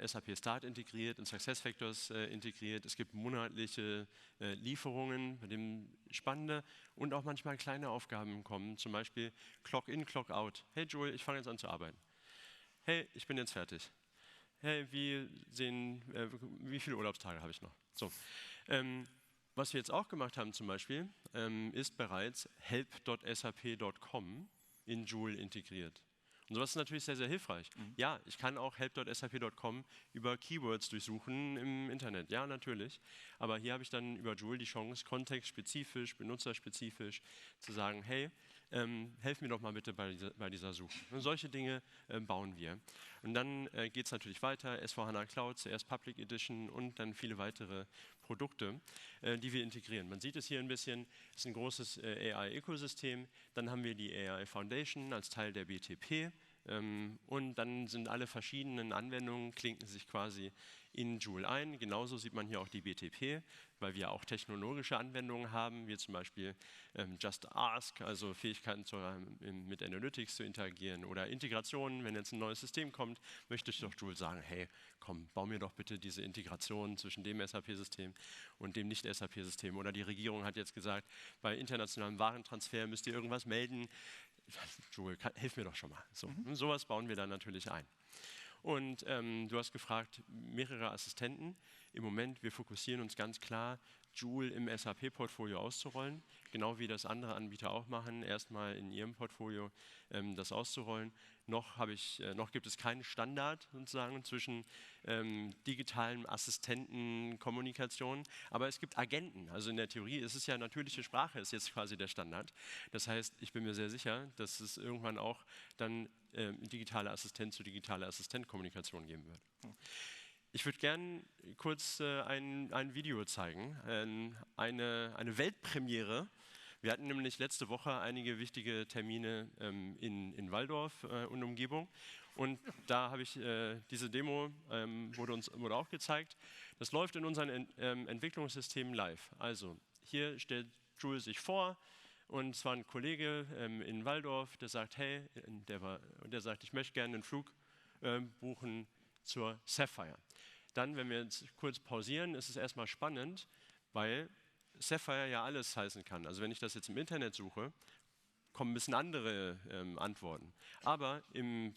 SAP Start integriert, in SuccessFactors integriert. Es gibt monatliche Lieferungen, bei dem spannende und auch manchmal kleine Aufgaben kommen, zum Beispiel Clock in, Clock out. Hey Joule, ich fange jetzt an zu arbeiten. Hey, ich bin jetzt fertig. Hey, wie viele Urlaubstage habe ich noch? So. Was wir jetzt auch gemacht haben zum Beispiel, ist bereits help.sap.com in Joule integriert. Und sowas ist natürlich sehr, sehr hilfreich. Ja, ich kann auch help.sap.com über Keywords durchsuchen im Internet. Ja, natürlich. Aber hier habe ich dann über Joule die Chance, kontextspezifisch, benutzerspezifisch zu sagen, hey, helf mir doch mal bitte bei dieser Suche. Und solche Dinge bauen wir. Und dann geht es natürlich weiter, S4HANA Cloud, zuerst Public Edition und dann viele weitere Produkte, die wir integrieren. Man sieht es hier ein bisschen, es ist ein großes AI-Ökosystem. Dann haben wir die AI Foundation als Teil der BTP. Und dann sind alle verschiedenen Anwendungen, klinken sich quasi in Joule ein. Genauso sieht man hier auch die BTP, weil wir auch technologische Anwendungen haben, wie zum Beispiel Just Ask, also Fähigkeiten mit Analytics zu interagieren oder Integrationen. Wenn jetzt ein neues System kommt, möchte ich doch Joule sagen, hey, komm, bau mir doch bitte diese Integration zwischen dem SAP-System und dem Nicht-SAP-System. Oder die Regierung hat jetzt gesagt, bei internationalem Warentransfer müsst ihr irgendwas melden. Joule, hilf mir doch schon mal. So, sowas bauen wir dann natürlich ein. Und du hast gefragt, mehrere Assistenten. Im Moment, wir fokussieren uns ganz klar, Joule im SAP-Portfolio auszurollen, genau wie das andere Anbieter auch machen, erstmal in ihrem Portfolio das auszurollen. Noch gibt es keinen Standard sozusagen zwischen digitalen Assistentenkommunikation, aber es gibt Agenten. Also in der Theorie ist es ja natürliche Sprache, ist jetzt quasi der Standard. Das heißt, ich bin mir sehr sicher, dass es irgendwann auch dann digitale Assistent zu digitaler Assistentkommunikation geben wird. Ich würde gerne kurz ein Video zeigen, eine Weltpremiere. Wir hatten nämlich letzte Woche einige wichtige Termine in Walldorf und Umgebung. Und da habe ich diese Demo, wurde auch gezeigt. Das läuft in unseren Entwicklungssystemen live. Also hier stellt Joule sich vor. Und es war ein Kollege in Walldorf, der sagt, hey, der sagt, ich möchte gerne einen Flug buchen zur Sapphire. Dann, wenn wir jetzt kurz pausieren, ist es erstmal spannend, weil Sapphire ja alles heißen kann. Also wenn ich das jetzt im Internet suche, kommen ein bisschen andere Antworten. Aber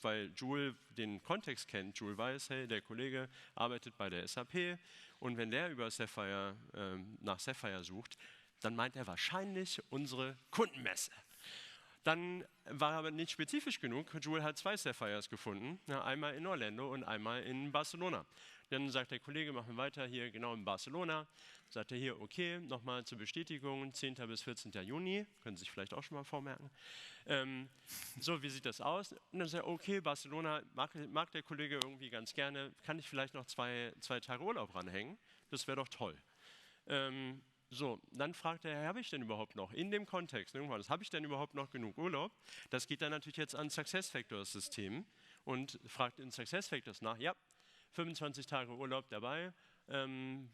weil Joule den Kontext kennt, Joule weiß, hey, der Kollege arbeitet bei der SAP und wenn der über Sapphire nach Sapphire sucht, dann meint er wahrscheinlich unsere Kundenmesse. Dann war aber nicht spezifisch genug. Joule hat 2 Sapphires gefunden, einmal in Orlando und einmal in Barcelona. Dann sagt der Kollege, machen wir weiter hier genau in Barcelona. Sagt er hier, okay, nochmal zur Bestätigung, 10. bis 14. Juni, können Sie sich vielleicht auch schon mal vormerken. So, wie sieht das aus? Und dann sagt er, okay, Barcelona mag der Kollege irgendwie ganz gerne, kann ich vielleicht noch zwei Tage Urlaub ranhängen? Das wäre doch toll. So, dann fragt er, habe ich denn überhaupt noch in dem Kontext, habe ich denn überhaupt noch genug Urlaub? Das geht dann natürlich jetzt an SuccessFactors-System und fragt in SuccessFactors nach, ja, 25 Tage Urlaub dabei,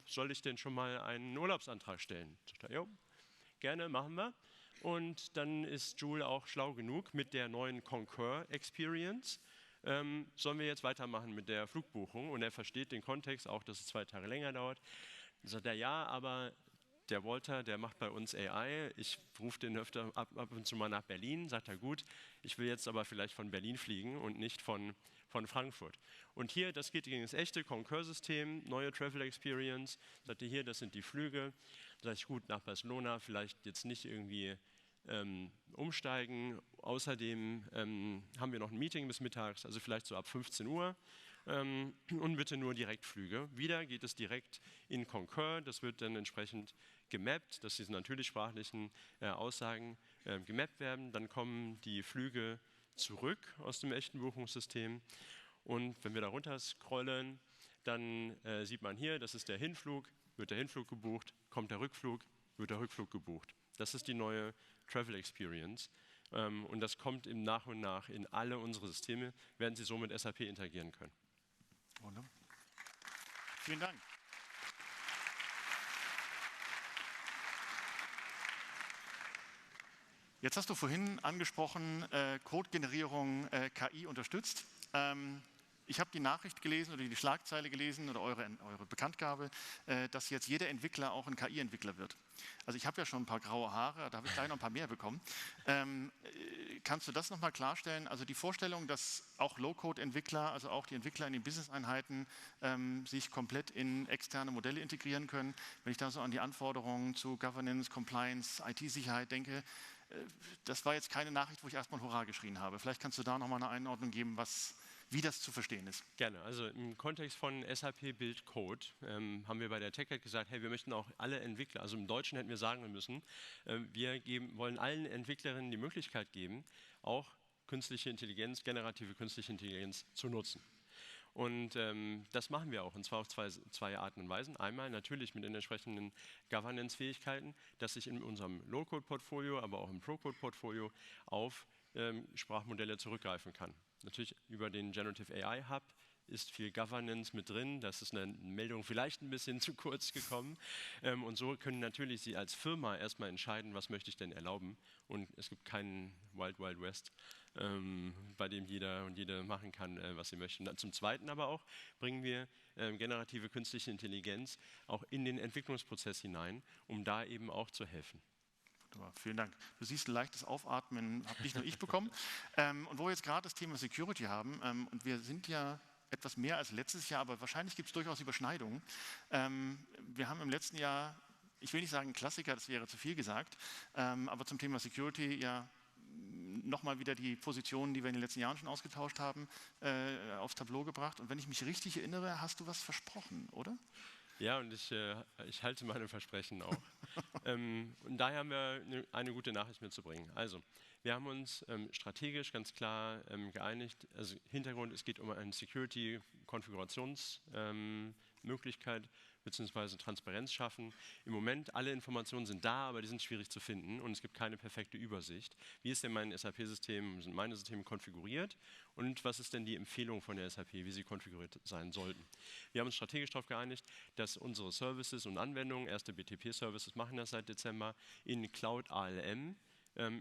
soll ich denn schon mal einen Urlaubsantrag stellen? Sagt er, jo, gerne, machen wir. Und dann ist Joule auch schlau genug mit der neuen Concur Experience. Sollen wir jetzt weitermachen mit der Flugbuchung? Und er versteht den Kontext, auch dass es 2 Tage länger dauert. Dann sagt er, ja, aber der Walter, der macht bei uns AI, ich rufe den öfter ab und zu mal nach Berlin, sagt er, gut, ich will jetzt aber vielleicht von Berlin fliegen und nicht von Frankfurt. Und hier, das geht gegen das echte Concur-System, neue Travel Experience, sagt er hier, das sind die Flüge, sage ich, gut, nach Barcelona vielleicht jetzt nicht irgendwie umsteigen, außerdem haben wir noch ein Meeting bis mittags, also vielleicht so ab 15 Uhr, und bitte nur Direktflüge. Wieder geht es direkt in Concur, das wird dann entsprechend gemappt, dass diese natürlich sprachlichen Aussagen gemappt werden. Dann kommen die Flüge zurück aus dem echten Buchungssystem und wenn wir da runter scrollen, dann sieht man hier, das ist der Hinflug, wird der Hinflug gebucht, kommt der Rückflug, wird der Rückflug gebucht. Das ist die neue Travel Experience und das kommt nach und nach in alle unsere Systeme, werden Sie so mit SAP interagieren können. Wunderbar. Vielen Dank. Jetzt hast du vorhin angesprochen, Codegenerierung KI unterstützt. Ich habe die Nachricht gelesen oder die Schlagzeile gelesen oder eure Bekanntgabe, dass jetzt jeder Entwickler auch ein KI-Entwickler wird. Also ich habe ja schon ein paar graue Haare, da habe ich gleich noch ein paar mehr bekommen. Kannst du das nochmal klarstellen? Also die Vorstellung, dass auch Low-Code-Entwickler, also auch die Entwickler in den Business-Einheiten sich komplett in externe Modelle integrieren können. Wenn ich da so an die Anforderungen zu Governance, Compliance, IT-Sicherheit denke, das war jetzt keine Nachricht, wo ich erstmal Hurra geschrien habe. Vielleicht kannst du da nochmal eine Einordnung geben, wie das zu verstehen ist. Gerne. Also im Kontext von SAP Build Code haben wir bei der TechEd gesagt, hey, wir möchten auch alle Entwickler, also im Deutschen hätten wir sagen müssen, wollen allen Entwicklerinnen die Möglichkeit geben, auch künstliche Intelligenz, generative künstliche Intelligenz zu nutzen. Und das machen wir auch, und zwar auf zwei Arten und Weisen. Einmal natürlich mit den entsprechenden Governance-Fähigkeiten, dass ich in unserem Low-Code-Portfolio, aber auch im Pro-Code-Portfolio auf Sprachmodelle zurückgreifen kann. Natürlich über den Generative AI Hub ist viel Governance mit drin. Das ist eine Meldung vielleicht ein bisschen zu kurz gekommen. Und so können natürlich Sie als Firma erstmal entscheiden, was möchte ich denn erlauben. Und es gibt keinen Wild Wild West, bei dem jeder und jede machen kann, was sie möchten. Dann zum Zweiten aber auch bringen wir generative künstliche Intelligenz auch in den Entwicklungsprozess hinein, um da eben auch zu helfen. Vielen Dank. Du siehst, ein leichtes Aufatmen habe nicht nur ich bekommen. Und wo wir jetzt gerade das Thema Security haben, und wir sind ja etwas mehr als letztes Jahr, aber wahrscheinlich gibt es durchaus Überschneidungen. Wir haben im letzten Jahr, ich will nicht sagen Klassiker, das wäre zu viel gesagt, aber zum Thema Security ja nochmal wieder die Positionen, die wir in den letzten Jahren schon ausgetauscht haben, aufs Tableau gebracht. Und wenn ich mich richtig erinnere, hast du was versprochen, oder? Ja, und ich halte meine Versprechen auch. Und daher haben wir eine gute Nachricht mitzubringen. Also, wir haben uns strategisch ganz klar geeinigt. Also Hintergrund, es geht um eine Security-Konfigurationsmöglichkeit bzw. Transparenz schaffen. Im Moment, alle Informationen sind da, aber die sind schwierig zu finden und es gibt keine perfekte Übersicht. Wie ist denn mein SAP-System, sind meine Systeme konfiguriert und was ist denn die Empfehlung von der SAP, wie sie konfiguriert sein sollten? Wir haben uns strategisch darauf geeinigt, dass unsere Services und Anwendungen, erste BTP-Services machen das seit Dezember, in Cloud ALM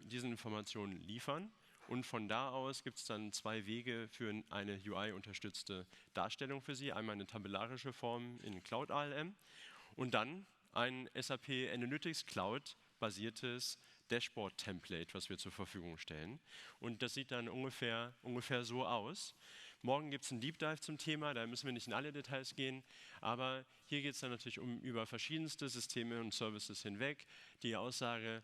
diese Informationen liefern. Und von da aus gibt es dann zwei Wege für eine UI-unterstützte Darstellung für Sie. Einmal eine tabellarische Form in Cloud ALM und dann ein SAP Analytics Cloud-basiertes Dashboard-Template, was wir zur Verfügung stellen. Und das sieht dann ungefähr so aus. Morgen gibt es einen Deep Dive zum Thema, da müssen wir nicht in alle Details gehen, aber hier geht es dann natürlich über verschiedenste Systeme und Services hinweg. Die Aussage,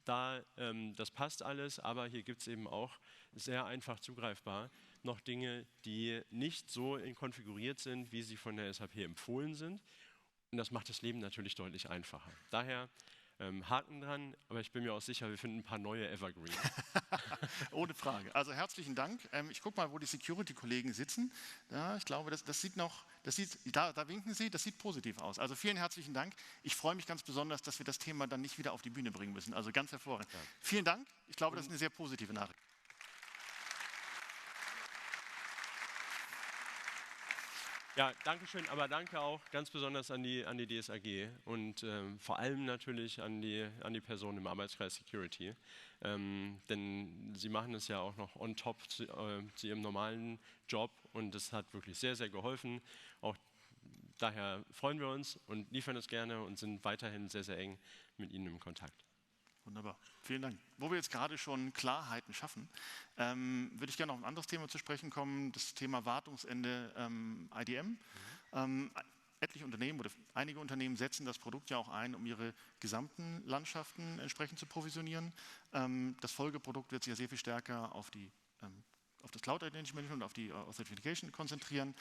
das passt alles, aber hier gibt es eben auch sehr einfach zugreifbar noch Dinge, die nicht so konfiguriert sind, wie sie von der SAP empfohlen sind. Und das macht das Leben natürlich deutlich einfacher. Daher Haken dran, aber ich bin mir auch sicher, wir finden ein paar neue Evergreen. Ohne Frage. Also herzlichen Dank. Ich gucke mal, wo die Security-Kollegen sitzen. Ja, ich glaube, das sieht noch, da winken sie, das sieht positiv aus. Also vielen herzlichen Dank. Ich freue mich ganz besonders, dass wir das Thema dann nicht wieder auf die Bühne bringen müssen. Also ganz hervorragend. Ja. Vielen Dank. Ich glaube, das ist eine sehr positive Nachricht. Ja, danke schön, aber danke auch ganz besonders an die DSAG und vor allem natürlich an die Person im Arbeitskreis Security, denn sie machen es ja auch noch on top zu ihrem normalen Job und das hat wirklich sehr, sehr geholfen. Auch daher freuen wir uns und liefern es gerne und sind weiterhin sehr, sehr eng mit Ihnen im Kontakt. Wunderbar, vielen Dank. Wo wir jetzt gerade schon Klarheiten schaffen, würde ich gerne auf ein anderes Thema zu sprechen kommen, das Thema Wartungsende IDM. Etliche Unternehmen oder einige Unternehmen setzen das Produkt ja auch ein, um ihre gesamten Landschaften entsprechend zu provisionieren. Das Folgeprodukt wird sich ja sehr viel stärker auf das Cloud Identity Management und auf die Authentification konzentrieren.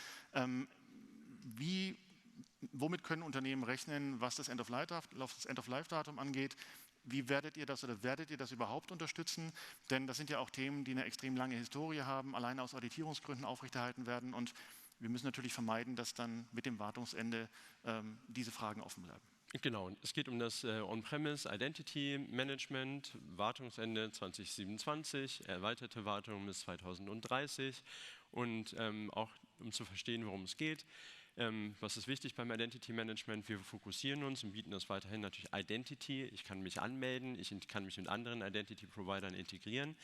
Womit können Unternehmen rechnen, was das End-of-Life-Datum angeht? Wie werdet ihr das überhaupt unterstützen? Denn das sind ja auch Themen, die eine extrem lange Historie haben, alleine aus Auditierungsgründen aufrechterhalten werden. Und wir müssen natürlich vermeiden, dass dann mit dem Wartungsende diese Fragen offen bleiben. Genau, es geht um das On-Premise Identity Management, Wartungsende 2027, erweiterte Wartung bis 2030 und auch um zu verstehen, worum es geht. Was ist wichtig beim Identity Management? Wir fokussieren uns und bieten das weiterhin natürlich Identity. Ich kann mich anmelden, ich kann mich mit anderen Identity Providern integrieren.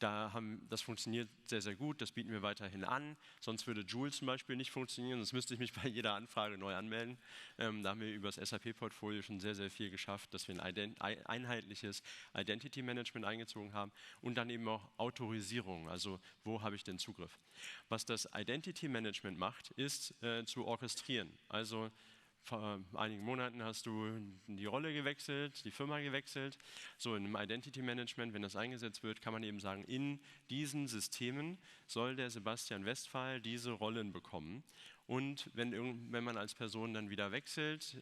Das funktioniert sehr, sehr gut, das bieten wir weiterhin an. Sonst würde Joule zum Beispiel nicht funktionieren, sonst müsste ich mich bei jeder Anfrage neu anmelden. Da haben wir über das SAP-Portfolio schon sehr, sehr viel geschafft, dass wir ein einheitliches Identity-Management eingezogen haben und dann eben auch Autorisierung, also wo habe ich den Zugriff. Was das Identity-Management macht, ist zu orchestrieren. Also vor einigen Monaten hast du die Rolle gewechselt, die Firma gewechselt. So in einem Identity Management, wenn das eingesetzt wird, kann man eben sagen, in diesen Systemen soll der Sebastian Westphal diese Rollen bekommen. Und wenn man als Person dann wieder wechselt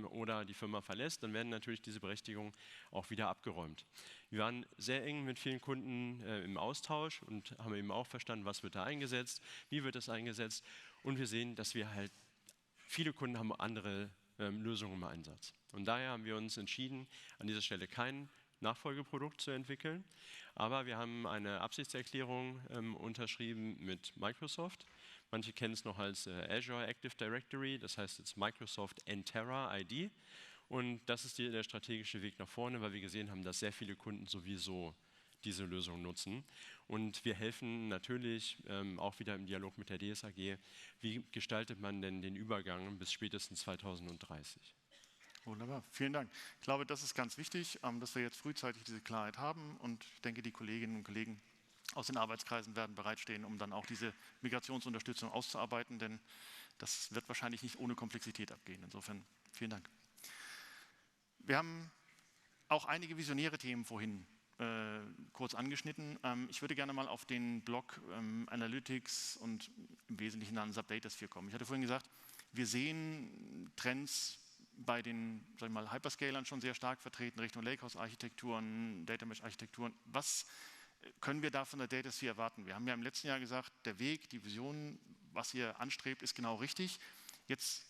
oder die Firma verlässt, dann werden natürlich diese Berechtigungen auch wieder abgeräumt. Wir waren sehr eng mit vielen Kunden im Austausch und haben eben auch verstanden, was wird da eingesetzt, wie wird das eingesetzt. Und wir sehen, dass wir halt viele Kunden haben andere Lösungen im Einsatz. Und daher haben wir uns entschieden, an dieser Stelle kein Nachfolgeprodukt zu entwickeln. Aber wir haben eine Absichtserklärung unterschrieben mit Microsoft. Manche kennen es noch als Azure Active Directory, das heißt jetzt Microsoft Enterra ID. Und das ist der strategische Weg nach vorne, weil wir gesehen haben, dass sehr viele Kunden sowieso diese Lösung nutzen. Und wir helfen natürlich auch wieder im Dialog mit der DSAG, wie gestaltet man denn den Übergang bis spätestens 2030. Wunderbar, vielen Dank. Ich glaube, das ist ganz wichtig, dass wir jetzt frühzeitig diese Klarheit haben und ich denke, die Kolleginnen und Kollegen aus den Arbeitskreisen werden bereitstehen, um dann auch diese Migrationsunterstützung auszuarbeiten, denn das wird wahrscheinlich nicht ohne Komplexität abgehen. Insofern vielen Dank. Wir haben auch einige visionäre Themen vorhin kurz angeschnitten. Ich würde gerne mal auf den Block Analytics und im Wesentlichen an SAP Datasphere kommen. Ich hatte vorhin gesagt, wir sehen Trends bei den, sag ich mal, Hyperscalern schon sehr stark vertreten, Richtung Lakehouse-Architekturen, Data Mesh-Architekturen. Was können wir da von der Datasphere erwarten? Wir haben ja im letzten Jahr gesagt, der Weg, die Vision, was ihr anstrebt, ist genau richtig. Jetzt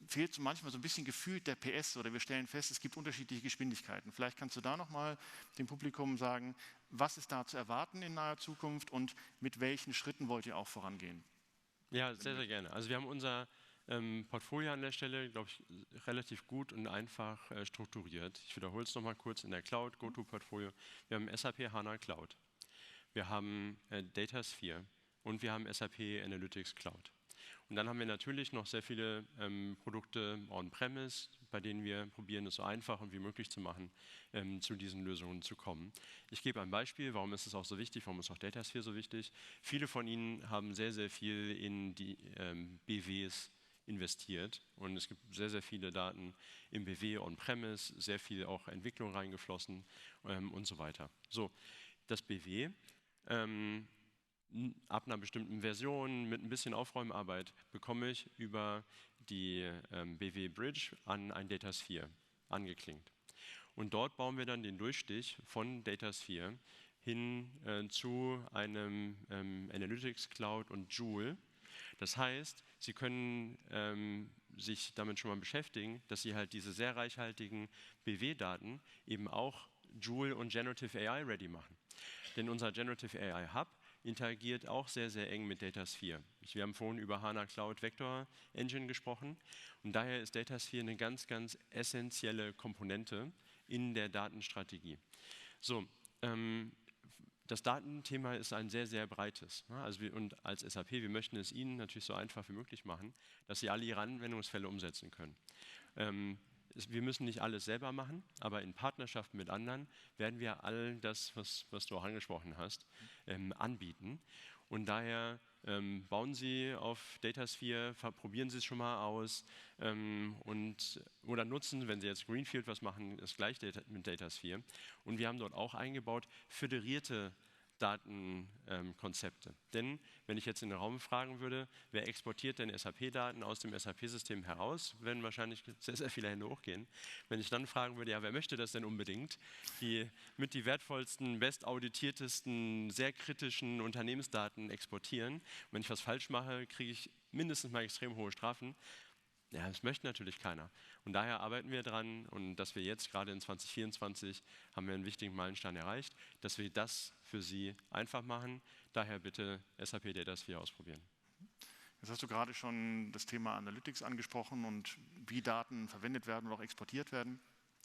fehlt so manchmal so ein bisschen gefühlt der PS oder wir stellen fest, es gibt unterschiedliche Geschwindigkeiten. Vielleicht kannst du da nochmal dem Publikum sagen, was ist da zu erwarten in naher Zukunft und mit welchen Schritten wollt ihr auch vorangehen? Ja, sehr, sehr gerne. Also wir haben unser Portfolio an der Stelle, glaube ich, relativ gut und einfach strukturiert. Ich wiederhole es nochmal kurz in der Cloud, GoTo-Portfolio. Wir haben SAP HANA Cloud, wir haben Datasphere und wir haben SAP Analytics Cloud. Und dann haben wir natürlich noch sehr viele Produkte on-premise, bei denen wir probieren, es so einfach wie möglich zu machen, zu diesen Lösungen zu kommen. Ich gebe ein Beispiel, warum ist es auch so wichtig, warum ist auch Datasphere so wichtig. Viele von Ihnen haben sehr, sehr viel in die BWs investiert und es gibt sehr, sehr viele Daten im BW on-premise, sehr viel auch Entwicklung reingeflossen und so weiter. So, das BW ab einer bestimmten Version mit ein bisschen Aufräumarbeit bekomme ich über die BW Bridge an ein Datasphere angeklinkt. Und dort bauen wir dann den Durchstich von Datasphere hin zu einem Analytics Cloud und Joule. Das heißt, Sie können sich damit schon mal beschäftigen, dass Sie halt diese sehr reichhaltigen BW-Daten eben auch Joule und Generative AI ready machen. Denn unser Generative AI Hub interagiert auch sehr, sehr eng mit Datasphere. Wir haben vorhin über HANA Cloud Vector Engine gesprochen und daher ist Datasphere eine ganz, ganz essentielle Komponente in der Datenstrategie. So, das Datenthema ist ein sehr, sehr breites. Also und als SAP, wir möchten es Ihnen natürlich so einfach wie möglich machen, dass Sie alle Ihre Anwendungsfälle umsetzen können. Wir müssen nicht alles selber machen, aber in Partnerschaft mit anderen werden wir all das, was du auch angesprochen hast, anbieten. Und daher bauen Sie auf Datasphere, probieren Sie es schon mal aus oder nutzen, wenn Sie jetzt Greenfield was machen, das gleich mit Datasphere. Und wir haben dort auch eingebaut föderierte Datenkonzepte. Denn wenn ich jetzt in den Raum fragen würde, wer exportiert denn SAP-Daten aus dem SAP-System heraus, werden wahrscheinlich sehr, sehr viele Hände hochgehen. Wenn ich dann fragen würde, ja, wer möchte das denn unbedingt? Die wertvollsten, bestauditiertesten, sehr kritischen Unternehmensdaten exportieren. Und wenn ich was falsch mache, kriege ich mindestens mal extrem hohe Strafen. Ja, das möchte natürlich keiner. Und daher arbeiten wir dran und dass wir jetzt gerade in 2024 haben wir einen wichtigen Meilenstein erreicht, dass wir das für Sie einfach machen. Daher bitte SAP Datasphere ausprobieren. Jetzt hast du gerade schon das Thema Analytics angesprochen und wie Daten verwendet werden und auch exportiert werden.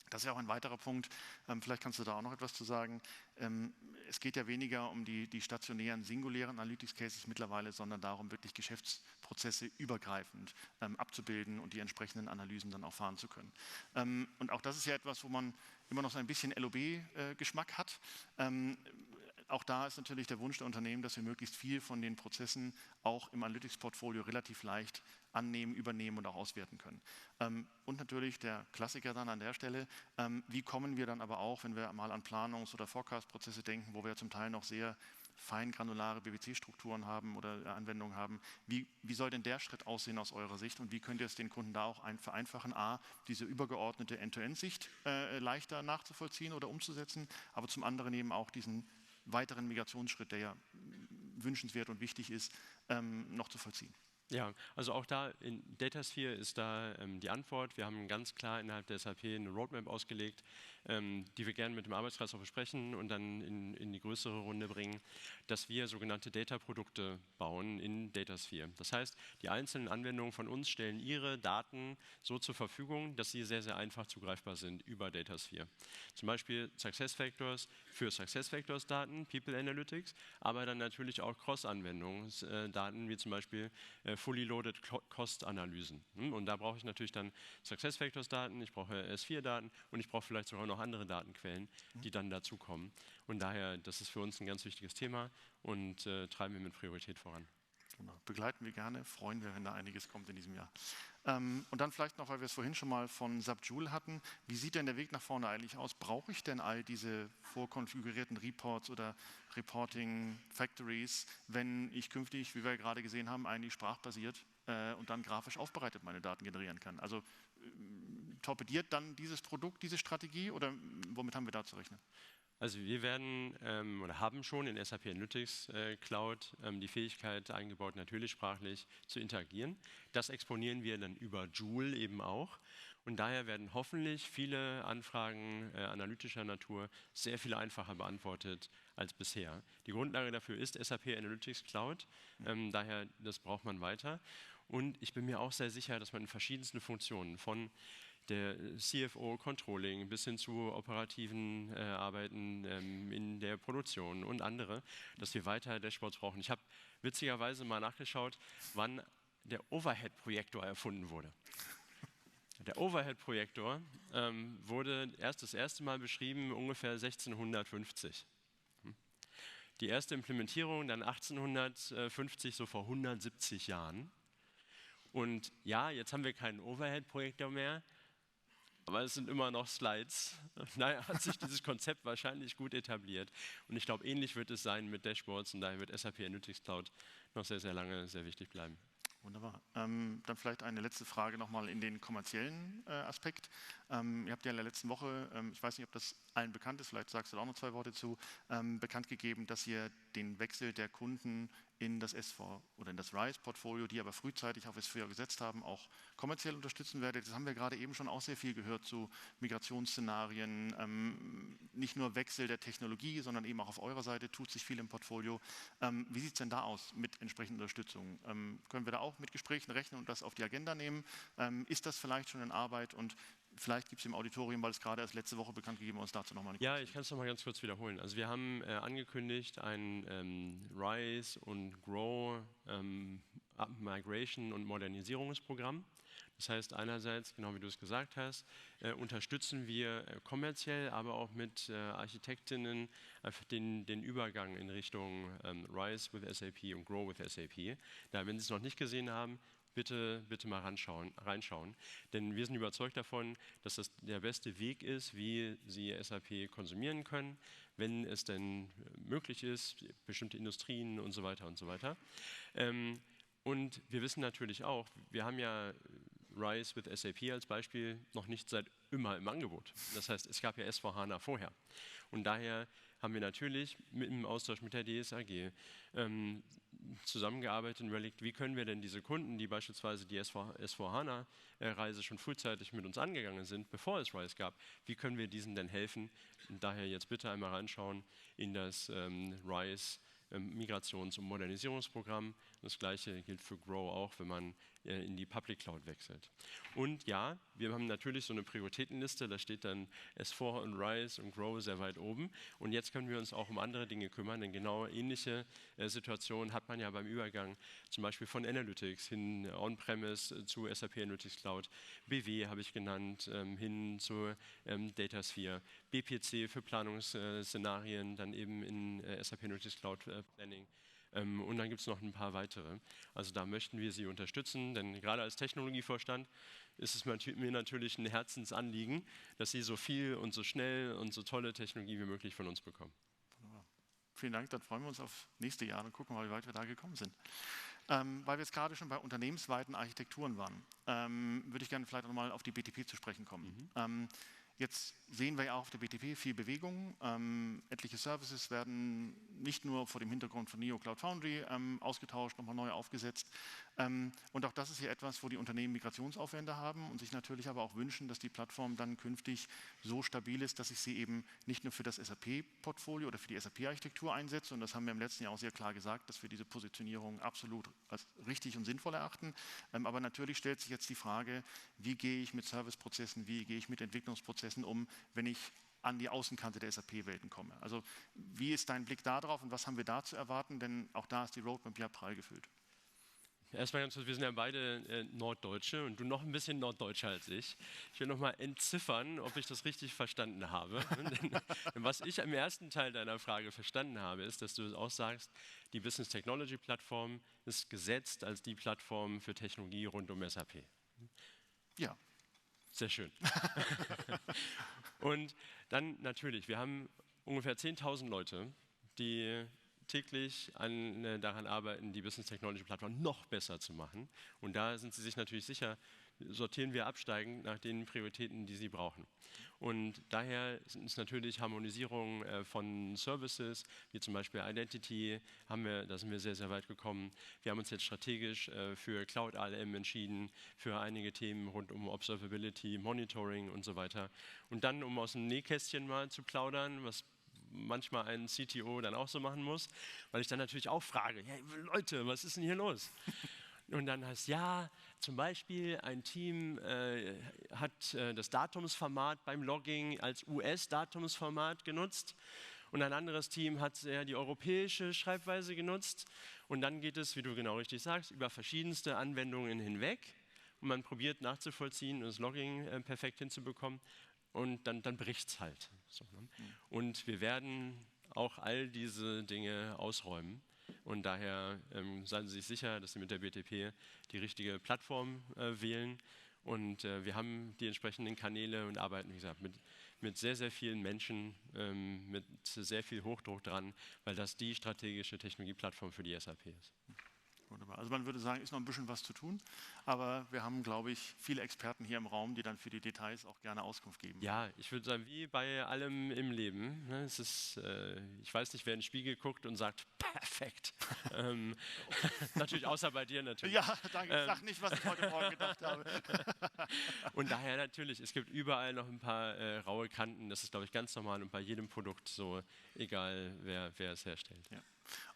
Das ist ja auch ein weiterer Punkt. Vielleicht kannst du da auch noch etwas zu sagen. Es geht ja weniger um die stationären, singulären Analytics-Cases mittlerweile, sondern darum, wirklich Geschäftsprozesse übergreifend abzubilden und die entsprechenden Analysen dann auch fahren zu können. Und auch das ist ja etwas, wo man immer noch so ein bisschen LOB-Geschmack hat. Auch da ist natürlich der Wunsch der Unternehmen, dass wir möglichst viel von den Prozessen auch im Analytics-Portfolio relativ leicht annehmen, übernehmen und auch auswerten können. Und natürlich der Klassiker dann an der Stelle, wie kommen wir dann aber auch, wenn wir mal an Planungs- oder Forecast-Prozesse denken, wo wir zum Teil noch sehr feingranulare BBC-Strukturen haben oder Anwendungen haben, wie soll denn der Schritt aussehen aus eurer Sicht und wie könnt ihr es den Kunden da auch vereinfachen, diese übergeordnete End-to-End-Sicht leichter nachzuvollziehen oder umzusetzen, aber zum anderen eben auch diesen weiteren Migrationsschritt, der ja wünschenswert und wichtig ist, noch zu vollziehen. Ja, also auch da in Datasphere ist da die Antwort. Wir haben ganz klar innerhalb der SAP eine Roadmap ausgelegt, die wir gerne mit dem Arbeitskreis auch besprechen und dann in die größere Runde bringen, dass wir sogenannte Data-Produkte bauen in Datasphere. Das heißt, die einzelnen Anwendungen von uns stellen ihre Daten so zur Verfügung, dass sie sehr, sehr einfach zugreifbar sind über Datasphere. Zum Beispiel SuccessFactors für SuccessFactors-Daten, People Analytics, aber dann natürlich auch Cross-Anwendungsdaten, wie zum Beispiel Fully Loaded Cost-Analysen. Und da brauche ich natürlich dann SuccessFactors-Daten, ich brauche S4-Daten und ich brauche vielleicht sogar noch andere Datenquellen, die dann dazukommen. Und daher, das ist für uns ein ganz wichtiges Thema und treiben wir mit Priorität voran. Genau. Begleiten wir gerne, freuen wir, wenn da einiges kommt in diesem Jahr. Und dann vielleicht noch, weil wir es vorhin schon mal von SAP Joule hatten, wie sieht denn der Weg nach vorne eigentlich aus? Brauche ich denn all diese vorkonfigurierten Reports oder Reporting Factories, wenn ich künftig, wie wir gerade gesehen haben, eigentlich sprachbasiert und dann grafisch aufbereitet meine Daten generieren kann? Also torpediert dann dieses Produkt, diese Strategie oder womit haben wir da zu rechnen? Also wir werden oder haben schon in SAP Analytics Cloud die Fähigkeit eingebaut, natürlich sprachlich zu interagieren. Das exponieren wir dann über Joule eben auch. Und daher werden hoffentlich viele Anfragen analytischer Natur sehr viel einfacher beantwortet als bisher. Die Grundlage dafür ist SAP Analytics Cloud. Daher, das braucht man weiter. Und ich bin mir auch sehr sicher, dass man in verschiedensten Funktionen von der CFO Controlling bis hin zu operativen Arbeiten in der Produktion und andere, dass wir weiter Dashboards brauchen. Ich habe witzigerweise mal nachgeschaut, wann der Overhead-Projektor erfunden wurde. Der Overhead-Projektor wurde das erste Mal beschrieben ungefähr 1650. Die erste Implementierung dann 1850, so vor 170 Jahren. Und ja, jetzt haben wir keinen Overhead-Projektor mehr, aber es sind immer noch Slides. Daher hat sich dieses Konzept wahrscheinlich gut etabliert. Und ich glaube, ähnlich wird es sein mit Dashboards und daher wird SAP Analytics Cloud noch sehr, sehr lange sehr wichtig bleiben. Wunderbar. Dann vielleicht eine letzte Frage nochmal in den kommerziellen Aspekt. Ihr habt ja in der letzten Woche, ich weiß nicht, ob das allen bekannt ist, vielleicht sagst du da auch noch 2 Worte zu, bekannt gegeben, dass ihr den Wechsel der Kunden in das S4 oder in das RISE-Portfolio, die aber frühzeitig auf S4 gesetzt haben, auch kommerziell unterstützen werdet. Das haben wir gerade eben schon auch sehr viel gehört zu Migrationsszenarien, nicht nur Wechsel der Technologie, sondern eben auch auf eurer Seite tut sich viel im Portfolio. Wie sieht es denn da aus mit entsprechender Unterstützung? Können wir da auch mit Gesprächen rechnen und das auf die Agenda nehmen? Ist das vielleicht schon in Arbeit und vielleicht gibt es im Auditorium, weil es gerade erst letzte Woche bekannt gegeben ist, dazu nochmal eine Ja, ich kann es nochmal ganz kurz wiederholen. Also wir haben angekündigt ein RISE und Grow Migration und Modernisierungsprogramm. Das heißt einerseits, genau wie du es gesagt hast, unterstützen wir kommerziell, aber auch mit Architektinnen den Übergang in Richtung RISE with SAP und Grow with SAP. Da, wenn Sie es noch nicht gesehen haben, bitte mal reinschauen. Denn wir sind überzeugt davon, dass das der beste Weg ist, wie Sie SAP konsumieren können, wenn es denn möglich ist, bestimmte Industrien und so weiter und so weiter. Und wir wissen natürlich auch, wir haben ja RISE with SAP als Beispiel noch nicht seit immer im Angebot. Das heißt, es gab ja S4HANA vorher. Und daher haben wir natürlich im Austausch mit der DSAG zusammengearbeitet und überlegt, wie können wir denn diese Kunden, die beispielsweise die S4HANA-Reise schon frühzeitig mit uns angegangen sind, bevor es RISE gab, wie können wir diesen denn helfen? Und daher jetzt bitte einmal reinschauen in das RISE Migrations- und Modernisierungsprogramm. Das gleiche gilt für Grow auch, wenn man in die Public Cloud wechselt. Und ja, wir haben natürlich so eine Prioritätenliste, da steht dann S4 und RISE und Grow sehr weit oben. Und jetzt können wir uns auch um andere Dinge kümmern, denn genau ähnliche Situationen hat man ja beim Übergang zum Beispiel von Analytics hin On-Premise zu SAP Analytics Cloud, BW habe ich genannt, hin zu Datasphere, BPC für Planungsszenarien, dann eben in SAP Analytics Cloud Planning. Und dann gibt es noch ein paar weitere. Also da möchten wir Sie unterstützen, denn gerade als Technologievorstand ist es mir natürlich ein Herzensanliegen, dass Sie so viel und so schnell und so tolle Technologie wie möglich von uns bekommen. Wunderbar. Vielen Dank, dann freuen wir uns auf nächste Jahr und gucken mal, wie weit wir da gekommen sind. Weil wir jetzt gerade schon bei unternehmensweiten Architekturen waren, würde ich gerne vielleicht nochmal auf die BTP zu sprechen kommen. Jetzt sehen wir ja auch auf der BTP viel Bewegung. Etliche Services werden nicht nur vor dem Hintergrund von Neo Cloud Foundry ausgetauscht, nochmal neu aufgesetzt. Und auch das ist hier etwas, wo die Unternehmen Migrationsaufwände haben und sich natürlich aber auch wünschen, dass die Plattform dann künftig so stabil ist, dass ich sie eben nicht nur für das SAP-Portfolio oder für die SAP-Architektur einsetze. Und das haben wir im letzten Jahr auch sehr klar gesagt, dass wir diese Positionierung absolut als richtig und sinnvoll erachten. Aber natürlich stellt sich jetzt die Frage, wie gehe ich mit Serviceprozessen, wie gehe ich mit Entwicklungsprozessen um, wenn ich an die Außenkante der SAP-Welten komme. Also wie ist dein Blick da drauf und was haben wir da zu erwarten? Denn auch da ist die Roadmap ja prall gefüllt. Erstmal ganz kurz, wir sind ja beide Norddeutsche und du noch ein bisschen Norddeutscher als ich. Ich will nochmal entziffern, ob ich das richtig verstanden habe. Denn was ich im ersten Teil deiner Frage verstanden habe, ist, dass du auch sagst, die Business Technology Plattform ist gesetzt als die Plattform für Technologie rund um SAP. Ja. Sehr schön. Und dann natürlich, wir haben ungefähr 10.000 Leute, die täglich daran arbeiten, die Business Technology Plattform noch besser zu machen. Und da sind sie sich natürlich sicher, sortieren wir absteigend nach den Prioritäten, die sie brauchen. Und daher ist natürlich Harmonisierung von Services, wie zum Beispiel Identity, da sind wir sehr, sehr weit gekommen. Wir haben uns jetzt strategisch für Cloud ALM entschieden, für einige Themen rund um Observability, Monitoring und so weiter. Und dann, um aus dem Nähkästchen mal zu plaudern, was manchmal ein CTO dann auch so machen muss, weil ich dann natürlich auch frage, hey Leute, was ist denn hier los? Und dann heißt ja, zum Beispiel ein Team hat das Datumsformat beim Logging als US-Datumsformat genutzt und ein anderes Team hat die europäische Schreibweise genutzt. Und dann geht es, wie du genau richtig sagst, über verschiedenste Anwendungen hinweg und man probiert nachzuvollziehen und das Logging perfekt hinzubekommen und dann bricht es halt. So, ne? Und wir werden auch all diese Dinge ausräumen. Und daher seien Sie sich sicher, dass Sie mit der BTP die richtige Plattform wählen. Und wir haben die entsprechenden Kanäle und arbeiten, wie gesagt, mit sehr, sehr vielen Menschen, mit sehr viel Hochdruck dran, weil das die strategische Technologieplattform für die SAP ist. Wunderbar. Also man würde sagen, ist noch ein bisschen was zu tun, aber wir haben, glaube ich, viele Experten hier im Raum, die dann für die Details auch gerne Auskunft geben. Ja, ich würde sagen, wie bei allem im Leben. Ne, es ist, ich weiß nicht, wer in den Spiegel guckt und sagt, perfekt. Natürlich außer bei dir natürlich. Ja, danke. Ich sage nicht, was ich heute Morgen gedacht habe. Und daher natürlich, es gibt überall noch ein paar raue Kanten. Das ist, glaube ich, ganz normal und bei jedem Produkt so, egal wer es herstellt. Ja.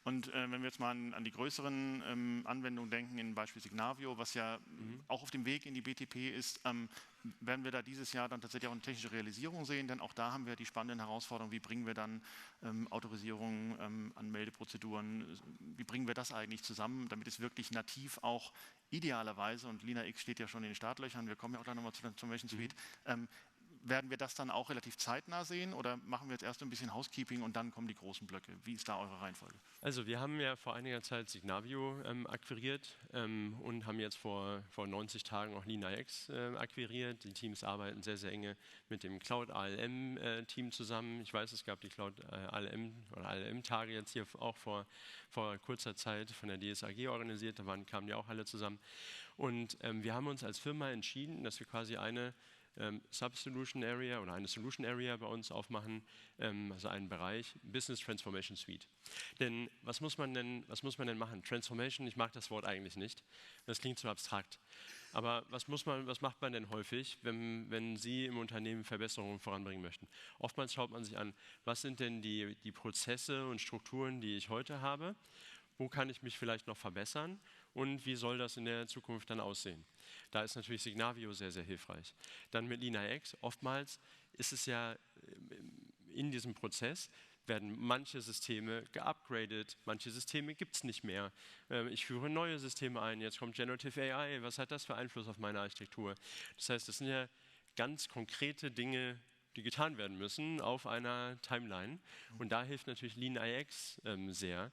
Und wenn wir jetzt mal an die größeren Anwendungen denken, in Beispiel Signavio, was ja auch auf dem Weg in die BTP ist, werden wir da dieses Jahr dann tatsächlich auch eine technische Realisierung sehen, denn auch da haben wir die spannenden Herausforderungen, wie bringen wir dann Autorisierung, Anmeldeprozeduren, wie bringen wir das eigentlich zusammen, damit es wirklich nativ auch idealerweise, und Lina X steht ja schon in den Startlöchern, wir kommen ja auch gleich nochmal zum Mission Suite, werden wir das dann auch relativ zeitnah sehen oder machen wir jetzt erst ein bisschen Housekeeping und dann kommen die großen Blöcke? Wie ist da eure Reihenfolge? Also wir haben ja vor einiger Zeit Signavio akquiriert und haben jetzt vor 90 Tagen auch LeanIX akquiriert. Die Teams arbeiten sehr, sehr enge mit dem Cloud ALM-Team zusammen. Ich weiß, es gab die Cloud ALM oder ALM-Tage jetzt hier auch vor kurzer Zeit von der DSAG organisiert. Da kamen die auch alle zusammen. Und wir haben uns als Firma entschieden, dass wir quasi eine Sub-Solution Area oder eine Solution Area bei uns aufmachen, also einen Bereich Business Transformation Suite. Denn was muss man denn machen? Transformation, ich mag das Wort eigentlich nicht, das klingt zu abstrakt. Aber was macht man denn häufig, wenn Sie im Unternehmen Verbesserungen voranbringen möchten? Oftmals schaut man sich an, was sind denn die Prozesse und Strukturen, die ich heute habe? Wo kann ich mich vielleicht noch verbessern und wie soll das in der Zukunft dann aussehen? Da ist natürlich Signavio sehr, sehr hilfreich. Dann mit LeanIX, oftmals ist es ja in diesem Prozess, werden manche Systeme geupgradet, manche Systeme gibt es nicht mehr. Ich führe neue Systeme ein, jetzt kommt Generative AI, was hat das für Einfluss auf meine Architektur? Das heißt, das sind ja ganz konkrete Dinge, die getan werden müssen auf einer Timeline. Und da hilft natürlich LeanIX sehr.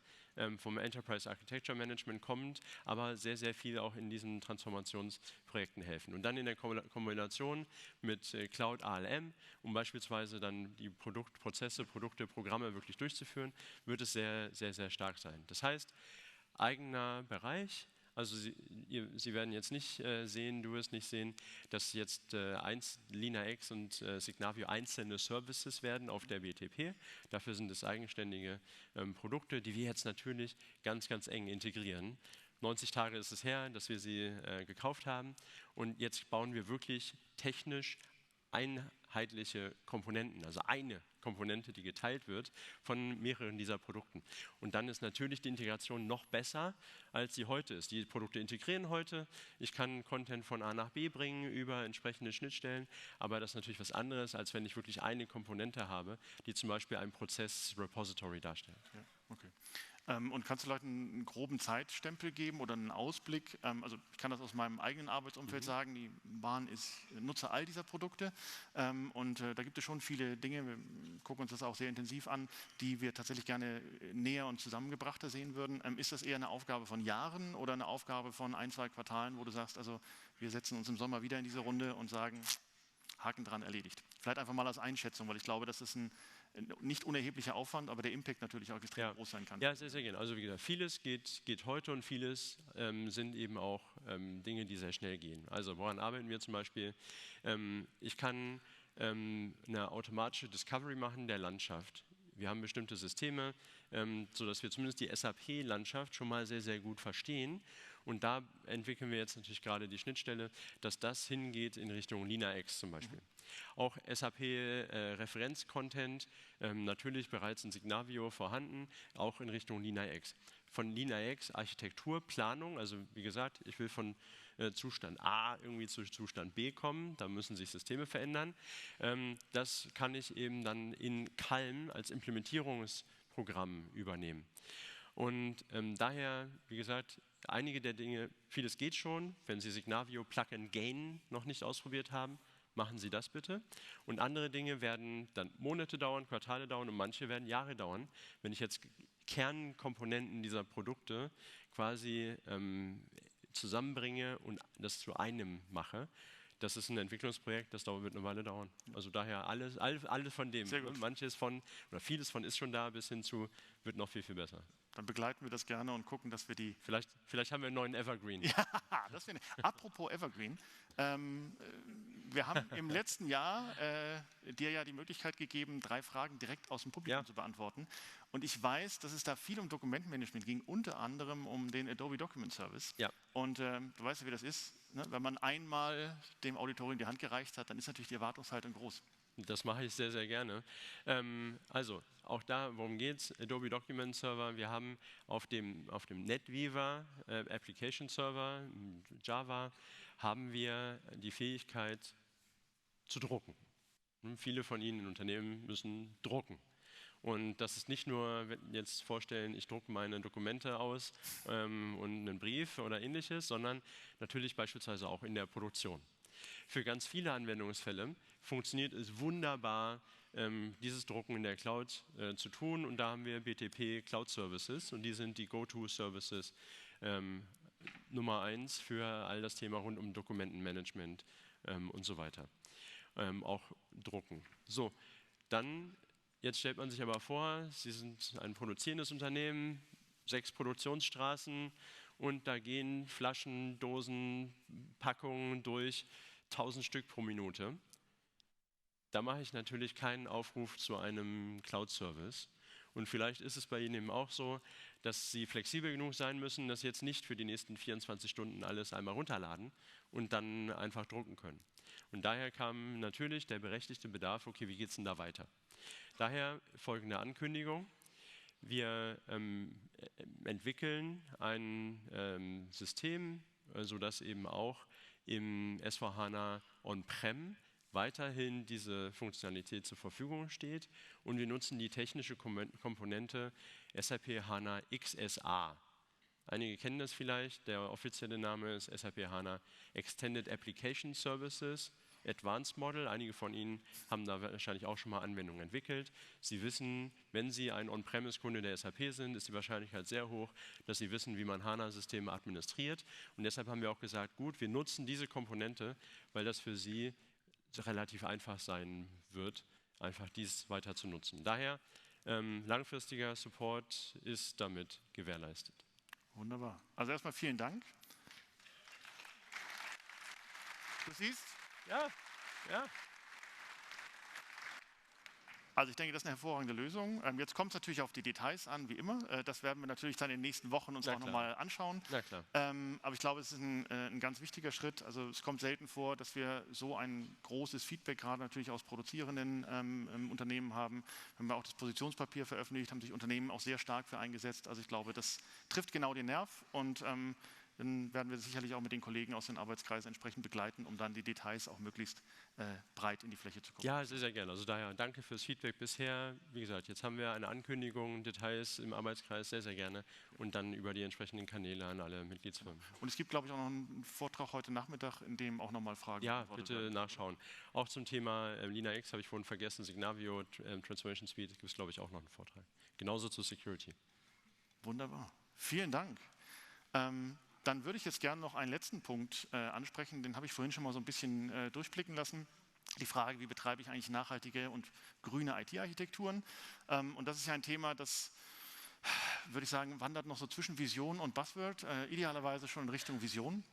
Vom Enterprise Architecture Management kommt, aber sehr, sehr viel auch in diesen Transformationsprojekten helfen. Und dann in der Kombination mit Cloud ALM, um beispielsweise dann die Prozesse, Produkte, Programme wirklich durchzuführen, wird es sehr, sehr, sehr stark sein. Das heißt, eigener Bereich. Also Sie werden jetzt nicht sehen, du wirst nicht sehen, dass jetzt LeanIX und Signavio einzelne Services werden auf der BTP. Dafür sind es eigenständige Produkte, die wir jetzt natürlich ganz, ganz eng integrieren. 90 Tage ist es her, dass wir sie gekauft haben und jetzt bauen wir wirklich technisch einheitliche Komponenten, also eine Komponente, die geteilt wird von mehreren dieser Produkten. Und dann ist natürlich die Integration noch besser, als sie heute ist. Die Produkte integrieren heute, ich kann Content von A nach B bringen über entsprechende Schnittstellen, aber das ist natürlich was anderes, als wenn ich wirklich eine Komponente habe, die zum Beispiel ein Prozess-Repository darstellt. Ja, okay. Und kannst du Leuten einen groben Zeitstempel geben oder einen Ausblick? Also ich kann das aus meinem eigenen Arbeitsumfeld sagen, die Bahn ist Nutzer all dieser Produkte und da gibt es schon viele Dinge, wir gucken uns das auch sehr intensiv an, die wir tatsächlich gerne näher und zusammengebrachter sehen würden. Ist das eher eine Aufgabe von Jahren oder eine Aufgabe von 1, 2 Quartalen, wo du sagst, also wir setzen uns im Sommer wieder in diese Runde und sagen, Haken dran, erledigt. Vielleicht einfach mal als Einschätzung, weil ich glaube, das ist ein nicht unerheblicher Aufwand, aber der Impact natürlich auch extrem groß sein kann. Ja, sehr, sehr gerne. Also wie gesagt, vieles geht heute und vieles sind eben auch Dinge, die sehr schnell gehen. Also woran arbeiten wir zum Beispiel? Ich kann eine automatische Discovery machen der Landschaft. Wir haben bestimmte Systeme, sodass wir zumindest die SAP-Landschaft schon mal sehr, sehr gut verstehen. Und da entwickeln wir jetzt natürlich gerade die Schnittstelle, dass das hingeht in Richtung LeanIX zum Beispiel. Auch SAP-Referenz-Content, natürlich bereits in Signavio vorhanden, auch in Richtung LeanIX. Von LeanIX Architekturplanung, also wie gesagt, ich will von Zustand A irgendwie zu Zustand B kommen, da müssen sich Systeme verändern. Das kann ich eben dann in Calm als Implementierungsprogramm übernehmen. Und daher, wie gesagt, einige der Dinge, vieles geht schon. Wenn Sie Signavio Plug and Gain noch nicht ausprobiert haben, machen Sie das bitte. Und andere Dinge werden dann Monate dauern, Quartale dauern und manche werden Jahre dauern. Wenn ich jetzt Kernkomponenten dieser Produkte quasi zusammenbringe und das zu einem mache, das ist ein Entwicklungsprojekt, das wird eine Weile dauern. Also daher alles von dem. Manches von, oder vieles von ist schon da, bis hin zu, wird noch viel, viel besser. Dann begleiten wir das gerne und gucken, dass wir die... Vielleicht haben wir einen neuen Evergreen. Ja, das wäre... Apropos Evergreen, wir haben im letzten Jahr dir ja die Möglichkeit gegeben, 3 Fragen direkt aus dem Publikum zu beantworten. Und ich weiß, dass es da viel um Dokumentenmanagement ging, unter anderem um den Adobe Document Service. Ja. Und du weißt ja, wie das ist. Ne? Wenn man einmal dem Auditorium die Hand gereicht hat, dann ist natürlich die Erwartungshaltung groß. Das mache ich sehr, sehr gerne. Also, auch da, worum geht es? Adobe Document Server. Wir haben auf dem NetWeaver Application Server, Java, haben wir die Fähigkeit zu drucken. Viele von Ihnen in Unternehmen müssen drucken. Und das ist nicht nur, wenn Sie jetzt vorstellen, ich drucke meine Dokumente aus und einen Brief oder ähnliches, sondern natürlich beispielsweise auch in der Produktion. Für ganz viele Anwendungsfälle funktioniert es wunderbar, dieses Drucken in der Cloud zu tun. Und da haben wir BTP Cloud Services und die sind die Go-To-Services Nummer 1 für all das Thema rund um Dokumentenmanagement und so weiter. Auch Drucken. So, dann, jetzt stellt man sich aber vor, Sie sind ein produzierendes Unternehmen, 6 Produktionsstraßen und da gehen Flaschen, Dosen, Packungen durch, 1000 Stück pro Minute. Da mache ich natürlich keinen Aufruf zu einem Cloud-Service. Und vielleicht ist es bei Ihnen eben auch so, dass Sie flexibel genug sein müssen, dass Sie jetzt nicht für die nächsten 24 Stunden alles einmal runterladen und dann einfach drucken können. Und daher kam natürlich der berechtigte Bedarf, okay, wie geht es denn da weiter? Daher folgende Ankündigung. Wir entwickeln ein System, sodass eben auch im S/4HANA On-Prem weiterhin diese Funktionalität zur Verfügung steht und wir nutzen die technische Komponente SAP HANA XSA. Einige kennen das vielleicht, der offizielle Name ist SAP HANA Extended Application Services Advanced Model. Einige von Ihnen haben da wahrscheinlich auch schon mal Anwendungen entwickelt. Sie wissen, wenn Sie ein On-Premise-Kunde der SAP sind, ist die Wahrscheinlichkeit sehr hoch, dass Sie wissen, wie man HANA-Systeme administriert. Und deshalb haben wir auch gesagt, gut, wir nutzen diese Komponente, weil das für Sie relativ einfach sein wird, einfach dies weiter zu nutzen. Daher langfristiger Support ist damit gewährleistet. Wunderbar. Also erstmal vielen Dank. Du siehst? Ja, ja. Also ich denke, das ist eine hervorragende Lösung. Jetzt kommt es natürlich auf die Details an, wie immer. Das werden wir natürlich dann in den nächsten Wochen uns auch nochmal anschauen. Na klar. Aber ich glaube, es ist ein ganz wichtiger Schritt. Also es kommt selten vor, dass wir so ein großes Feedback gerade natürlich aus produzierenden Unternehmen haben. Wir haben auch das Positionspapier veröffentlicht, haben sich Unternehmen auch sehr stark für eingesetzt. Also ich glaube, das trifft genau den Nerv und dann werden wir sicherlich auch mit den Kollegen aus den Arbeitskreisen entsprechend begleiten, um dann die Details auch möglichst breit in die Fläche zu kommen. Ja, sehr, sehr gerne. Also daher danke fürs Feedback bisher. Wie gesagt, jetzt haben wir eine Ankündigung, Details im Arbeitskreis, sehr, sehr gerne. Und dann über die entsprechenden Kanäle an alle Mitgliedsfirmen. Und es gibt, glaube ich, auch noch einen Vortrag heute Nachmittag, in dem auch nochmal Fragen beantwortet werden. Ja, bitte nachschauen. Auch zum Thema LeanIX habe ich vorhin vergessen, Signavio, Transformation Suite, gibt es, glaube ich, auch noch einen Vortrag. Genauso zu Security. Wunderbar. Vielen Dank. Dann würde ich jetzt gerne noch einen letzten Punkt ansprechen, den habe ich vorhin schon mal so ein bisschen durchblicken lassen. Die Frage, wie betreibe ich eigentlich nachhaltige und grüne IT-Architekturen? Und das ist ja ein Thema, das, würde ich sagen, wandert noch so zwischen Vision und Buzzword, idealerweise schon in Richtung Vision.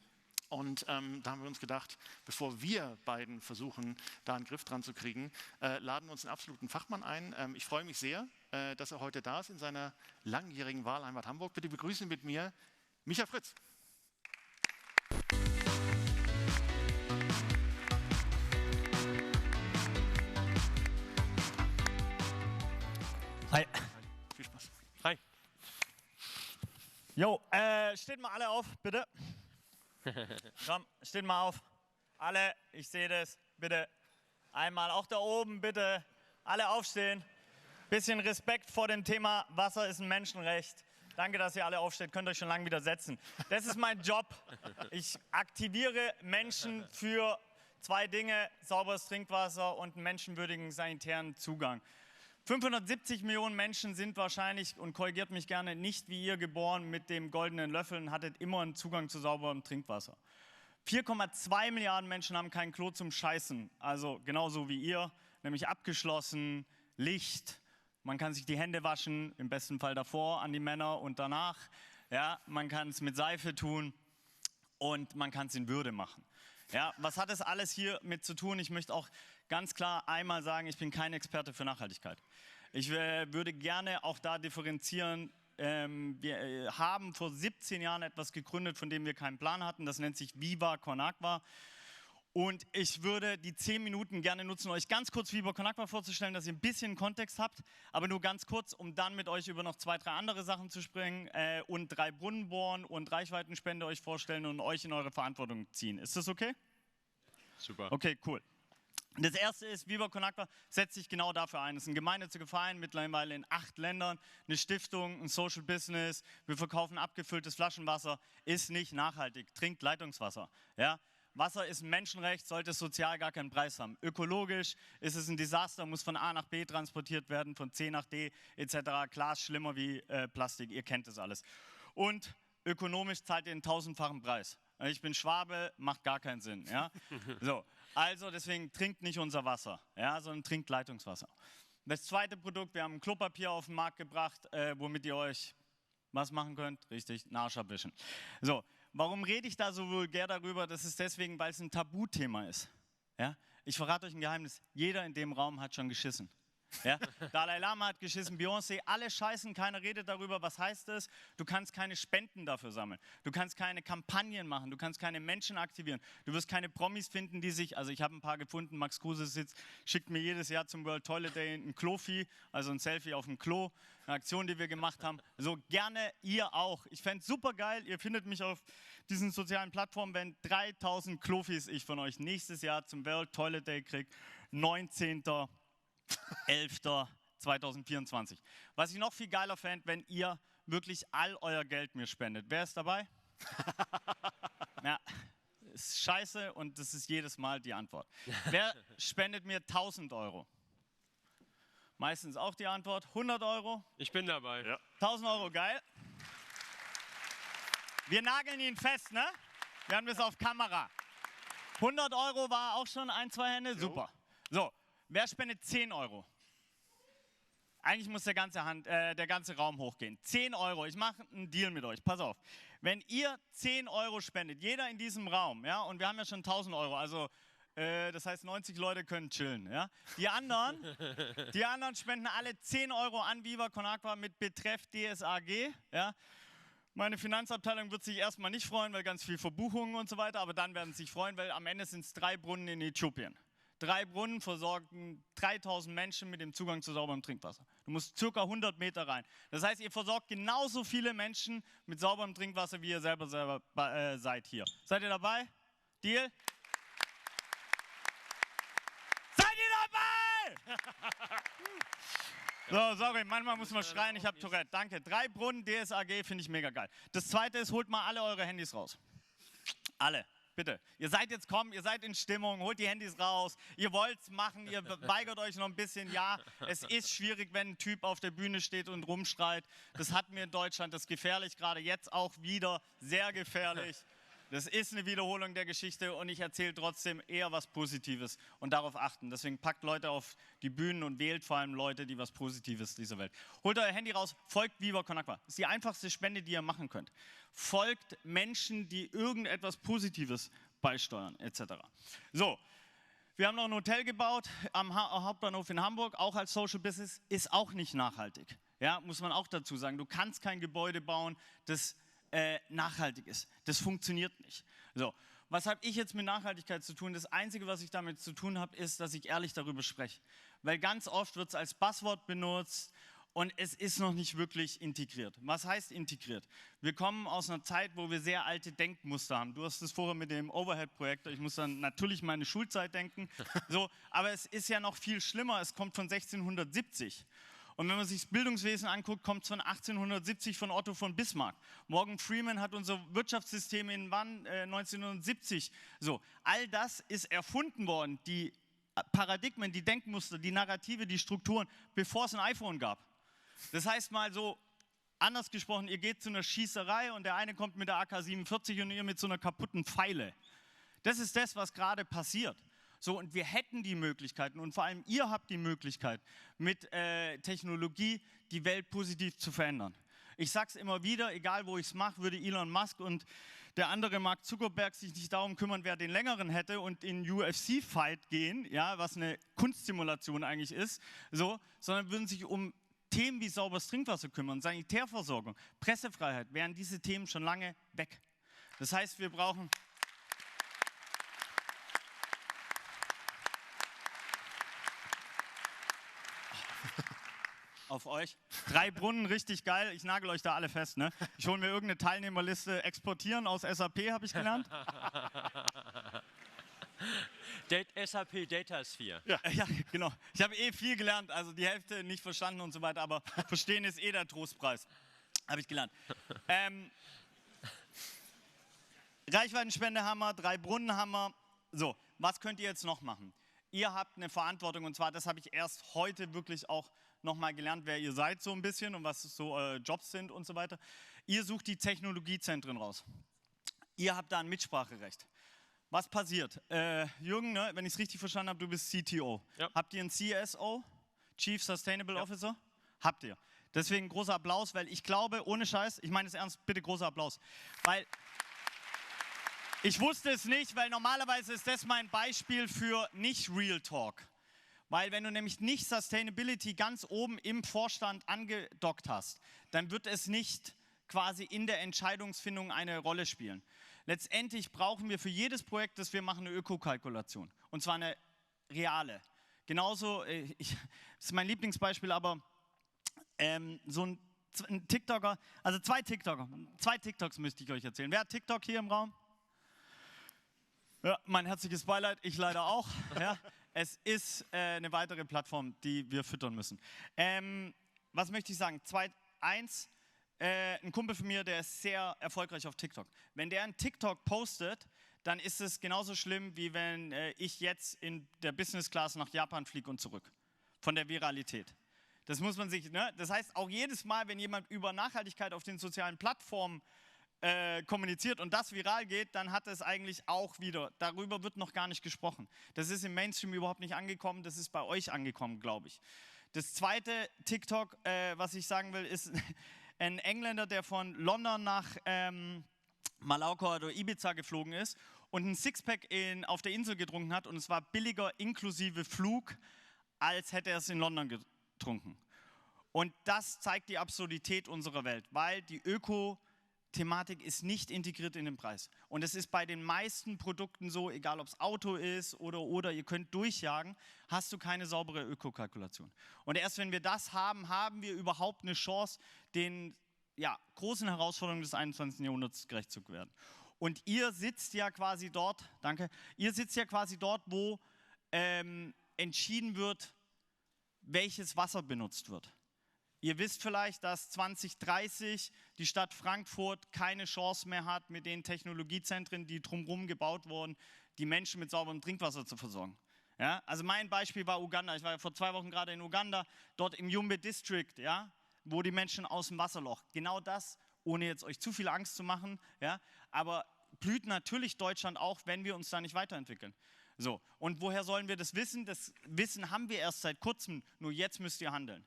Und da haben wir uns gedacht, bevor wir beiden versuchen, da einen Griff dran zu kriegen, laden wir uns einen absoluten Fachmann ein. Ich freue mich sehr, dass er heute da ist in seiner langjährigen Wahlheimat Hamburg. Bitte begrüßen mit mir Micha Fritz. Hi. Viel Spaß. Hi. Jo, steht mal alle auf, bitte. Komm, steht mal auf. Alle, ich sehe das, bitte. Einmal, auch da oben, bitte. Alle aufstehen. Bisschen Respekt vor dem Thema Wasser ist ein Menschenrecht. Danke, dass ihr alle aufsteht. Könnt euch schon lange wieder setzen. Das ist mein Job. Ich aktiviere Menschen für 2 Dinge: sauberes Trinkwasser und einen menschenwürdigen sanitären Zugang. 570 Millionen Menschen sind wahrscheinlich, und korrigiert mich gerne, nicht wie ihr geboren mit dem goldenen Löffel und hattet immer einen Zugang zu sauberem Trinkwasser. 4,2 Milliarden Menschen haben kein Klo zum Scheißen, also genauso wie ihr, nämlich abgeschlossen, Licht, man kann sich die Hände waschen, im besten Fall davor an die Männer und danach. Ja, man kann es mit Seife tun und man kann es in Würde machen. Ja, was hat das alles hier mit zu tun? Ich möchte auch ganz klar einmal sagen, ich bin kein Experte für Nachhaltigkeit. Ich würde gerne auch da differenzieren. Wir haben vor 17 Jahren etwas gegründet, von dem wir keinen Plan hatten. Das nennt sich Viva Con Agua. Und ich würde die 10 Minuten gerne nutzen, euch ganz kurz Viva Con Agua vorzustellen, dass ihr ein bisschen Kontext habt, aber nur ganz kurz, um dann mit euch über noch 2, 3 andere Sachen zu sprechen und 3 Brunnen bohren und Reichweitenspende euch vorstellen und euch in eure Verantwortung ziehen. Ist das okay? Super. Okay, cool. Das erste ist, Viva Con Agua setzt sich genau dafür ein. Es ist ein gemeinnütziger Verein, mittlerweile in 8 Ländern, eine Stiftung, ein Social Business. Wir verkaufen abgefülltes Flaschenwasser, ist nicht nachhaltig, trinkt Leitungswasser. Ja? Wasser ist ein Menschenrecht, sollte sozial gar keinen Preis haben. Ökologisch ist es ein Desaster, muss von A nach B transportiert werden, von C nach D etc. Glas schlimmer wie Plastik, ihr kennt das alles. Und ökonomisch zahlt ihr einen 1000-fachen Preis. Ich bin Schwabe, macht gar keinen Sinn. Ja? So, also deswegen trinkt nicht unser Wasser, ja, sondern trinkt Leitungswasser. Das zweite Produkt, wir haben Klopapier auf den Markt gebracht, womit ihr euch was machen könnt? Richtig, einen Arsch abwischen. So, warum rede ich da so vulgär darüber? Das ist deswegen, weil es ein Tabuthema ist. Ja? Ich verrate euch ein Geheimnis, jeder in dem Raum hat schon geschissen. Ja? Dalai Lama hat geschissen, Beyoncé, alle scheißen, keiner redet darüber. Was heißt das? Du kannst keine Spenden dafür sammeln. Du kannst keine Kampagnen machen. Du kannst keine Menschen aktivieren. Du wirst keine Promis finden, die sich, also ich habe ein paar gefunden, Max Kruse schickt mir jedes Jahr zum World Toilet Day ein Klofi, also ein Selfie auf dem Klo, eine Aktion, die wir gemacht haben. So gerne ihr auch. Ich fände es super geil, ihr findet mich auf diesen sozialen Plattformen, wenn 3000 Klofis ich von euch nächstes Jahr zum World Toilet Day kriege, 19.11.2024. Was ich noch viel geiler fände, wenn ihr wirklich all euer Geld mir spendet. Wer ist dabei? Ja, ist scheiße und das ist jedes Mal die Antwort. Wer spendet mir 1000 Euro? Meistens auch die Antwort. 100 Euro? Ich bin dabei. Ja. 1000 Euro, geil. Wir nageln ihn fest, ne? Wir haben das auf Kamera. 100 Euro war auch schon ein, zwei Hände, super. So, wer spendet 10 Euro? Eigentlich muss der ganze Raum hochgehen. 10 Euro, ich mache einen Deal mit euch, pass auf. Wenn ihr 10 Euro spendet, jeder in diesem Raum, ja, und wir haben ja schon 1000 Euro, also das heißt 90 Leute können chillen, ja. Die anderen spenden alle 10 Euro an Viva Con Agua mit Betreff DSAG, ja. Meine Finanzabteilung wird sich erstmal nicht freuen, weil ganz viel Verbuchungen und so weiter, aber dann werden sie sich freuen, weil am Ende sind es 3 Brunnen in Äthiopien. 3 Brunnen versorgen 3000 Menschen mit dem Zugang zu sauberem Trinkwasser. Du musst ca. 100 Meter rein. Das heißt, ihr versorgt genauso viele Menschen mit sauberem Trinkwasser, wie ihr selber seid hier. Seid ihr dabei? Deal? Seid ihr dabei? So, sorry, manchmal muss man schreien, ich habe Tourette. Danke. 3 Brunnen, DSAG, finde ich mega geil. Das zweite ist, holt mal alle eure Handys raus. Alle. Bitte, ihr seid jetzt ihr seid in Stimmung, holt die Handys raus, ihr wollt's machen, ihr weigert euch noch ein bisschen, ja, es ist schwierig, wenn ein Typ auf der Bühne steht und rumschreit, das hatten wir in Deutschland, das ist gefährlich, gerade jetzt auch wieder, sehr gefährlich, das ist eine Wiederholung der Geschichte und ich erzähle trotzdem eher was Positives und darauf achten, deswegen packt Leute auf die Bühnen und wählt vor allem Leute, die was Positives dieser Welt. Holt euer Handy raus, folgt Viva Con Agua, das ist die einfachste Spende, die ihr machen könnt. Folgt Menschen, die irgendetwas Positives beisteuern, etc. So, wir haben noch ein Hotel gebaut am Hauptbahnhof in Hamburg, auch als Social Business, ist auch nicht nachhaltig. Ja, muss man auch dazu sagen. Du kannst kein Gebäude bauen, das nachhaltig ist. Das funktioniert nicht. So, was habe ich jetzt mit Nachhaltigkeit zu tun? Das Einzige, was ich damit zu tun habe, ist, dass ich ehrlich darüber spreche. Weil ganz oft wird es als Buzzword benutzt, und es ist noch nicht wirklich integriert. Was heißt integriert? Wir kommen aus einer Zeit, wo wir sehr alte Denkmuster haben. Du hast es vorher mit dem Overhead-Projektor, ich muss dann natürlich meine Schulzeit denken. So, aber es ist ja noch viel schlimmer, es kommt von 1670. Und wenn man sich das Bildungswesen anguckt, kommt es von 1870 von Otto von Bismarck. Morgan Freeman hat unser Wirtschaftssystem in wann? 1970. So, all das ist erfunden worden, die Paradigmen, die Denkmuster, die Narrative, die Strukturen, bevor es ein iPhone gab. Das heißt mal so, anders gesprochen, ihr geht zu einer Schießerei und der eine kommt mit der AK-47 und ihr mit so einer kaputten Pfeile. Das ist das, was gerade passiert. So, und wir hätten die Möglichkeiten und vor allem ihr habt die Möglichkeit, mit Technologie die Welt positiv zu verändern. Ich sage es immer wieder, egal wo ich es mache, würde Elon Musk und der andere Mark Zuckerberg sich nicht darum kümmern, wer den längeren hätte und in UFC-Fight gehen, ja, was eine Kunstsimulation eigentlich ist, so, sondern würden sich um Themen wie sauberes Trinkwasser kümmern, Sanitärversorgung, Pressefreiheit, wären diese Themen schon lange weg. Das heißt, wir brauchen auf euch 3 Brunnen, richtig geil, ich nagel euch da alle fest, ne? Ich hole mir irgendeine Teilnehmerliste, exportieren aus SAP, habe ich gelernt. SAP Datasphere. Ja, genau. Ich habe viel gelernt, also die Hälfte nicht verstanden und so weiter, aber verstehen ist der Trostpreis. Habe ich gelernt. Reichweitenspende haben wir, 3 Brunnen haben wir. So, was könnt ihr jetzt noch machen? Ihr habt eine Verantwortung und zwar, das habe ich erst heute wirklich auch nochmal gelernt, wer ihr seid so ein bisschen und was so eure Jobs sind und so weiter. Ihr sucht die Technologiezentren raus. Ihr habt da ein Mitspracherecht. Was passiert? Jürgen, ne, wenn ich es richtig verstanden habe, du bist CTO. Ja. Habt ihr einen CSO, Chief Sustainable Officer? Habt ihr. Deswegen großer Applaus, weil ich glaube, ohne Scheiß, ich meine es ernst, bitte großer Applaus. Weil ich wusste es nicht, weil normalerweise ist das mein Beispiel für nicht Real Talk. Weil wenn du nämlich nicht Sustainability ganz oben im Vorstand angedockt hast, dann wird es nicht quasi in der Entscheidungsfindung eine Rolle spielen. Letztendlich brauchen wir für jedes Projekt, das wir machen, eine Ökokalkulation. Und zwar eine reale. Genauso, das ist mein Lieblingsbeispiel, aber so ein TikToker, also 2 TikToks müsste ich euch erzählen. Wer hat TikTok hier im Raum? Ja, mein herzliches Beileid, ich leider auch. Ja, es ist eine weitere Plattform, die wir füttern müssen. Was möchte ich sagen? Ein Kumpel von mir, der ist sehr erfolgreich auf TikTok. Wenn der einen TikTok postet, dann ist es genauso schlimm, wie wenn ich jetzt in der Business Class nach Japan fliege und zurück. Von der Viralität. Das muss man sich, ne? Das heißt, auch jedes Mal, wenn jemand über Nachhaltigkeit auf den sozialen Plattformen kommuniziert und das viral geht, dann hat es eigentlich auch wieder, darüber wird noch gar nicht gesprochen. Das ist im Mainstream überhaupt nicht angekommen, das ist bei euch angekommen, glaube ich. Das zweite TikTok, was ich sagen will, ist ein Engländer, der von London nach Mallorca oder Ibiza geflogen ist und ein Sixpack auf der Insel getrunken hat und es war billiger inklusive Flug, als hätte er es in London getrunken. Und das zeigt die Absurdität unserer Welt, weil die Öko-Thematik ist nicht integriert in den Preis. Und es ist bei den meisten Produkten so, egal ob es Auto ist oder ihr könnt durchjagen, hast du keine saubere Ökokalkulation. Und erst wenn wir das haben, haben wir überhaupt eine Chance, den großen Herausforderungen des 21. Jahrhunderts gerecht zu werden. Und ihr sitzt ja quasi dort, wo entschieden wird, welches Wasser benutzt wird. Ihr wisst vielleicht, dass 2030 die Stadt Frankfurt keine Chance mehr hat, mit den Technologiezentren, die drumherum gebaut wurden, die Menschen mit sauberem Trinkwasser zu versorgen. Ja? Also mein Beispiel war Uganda. Ich war ja vor 2 Wochen gerade in Uganda, dort im Yumbe District, ja, wo die Menschen aus dem Wasserloch. Genau das, ohne jetzt euch zu viel Angst zu machen, ja, aber blüht natürlich Deutschland auch, wenn wir uns da nicht weiterentwickeln. So, und woher sollen wir das wissen? Das Wissen haben wir erst seit kurzem, nur jetzt müsst ihr handeln.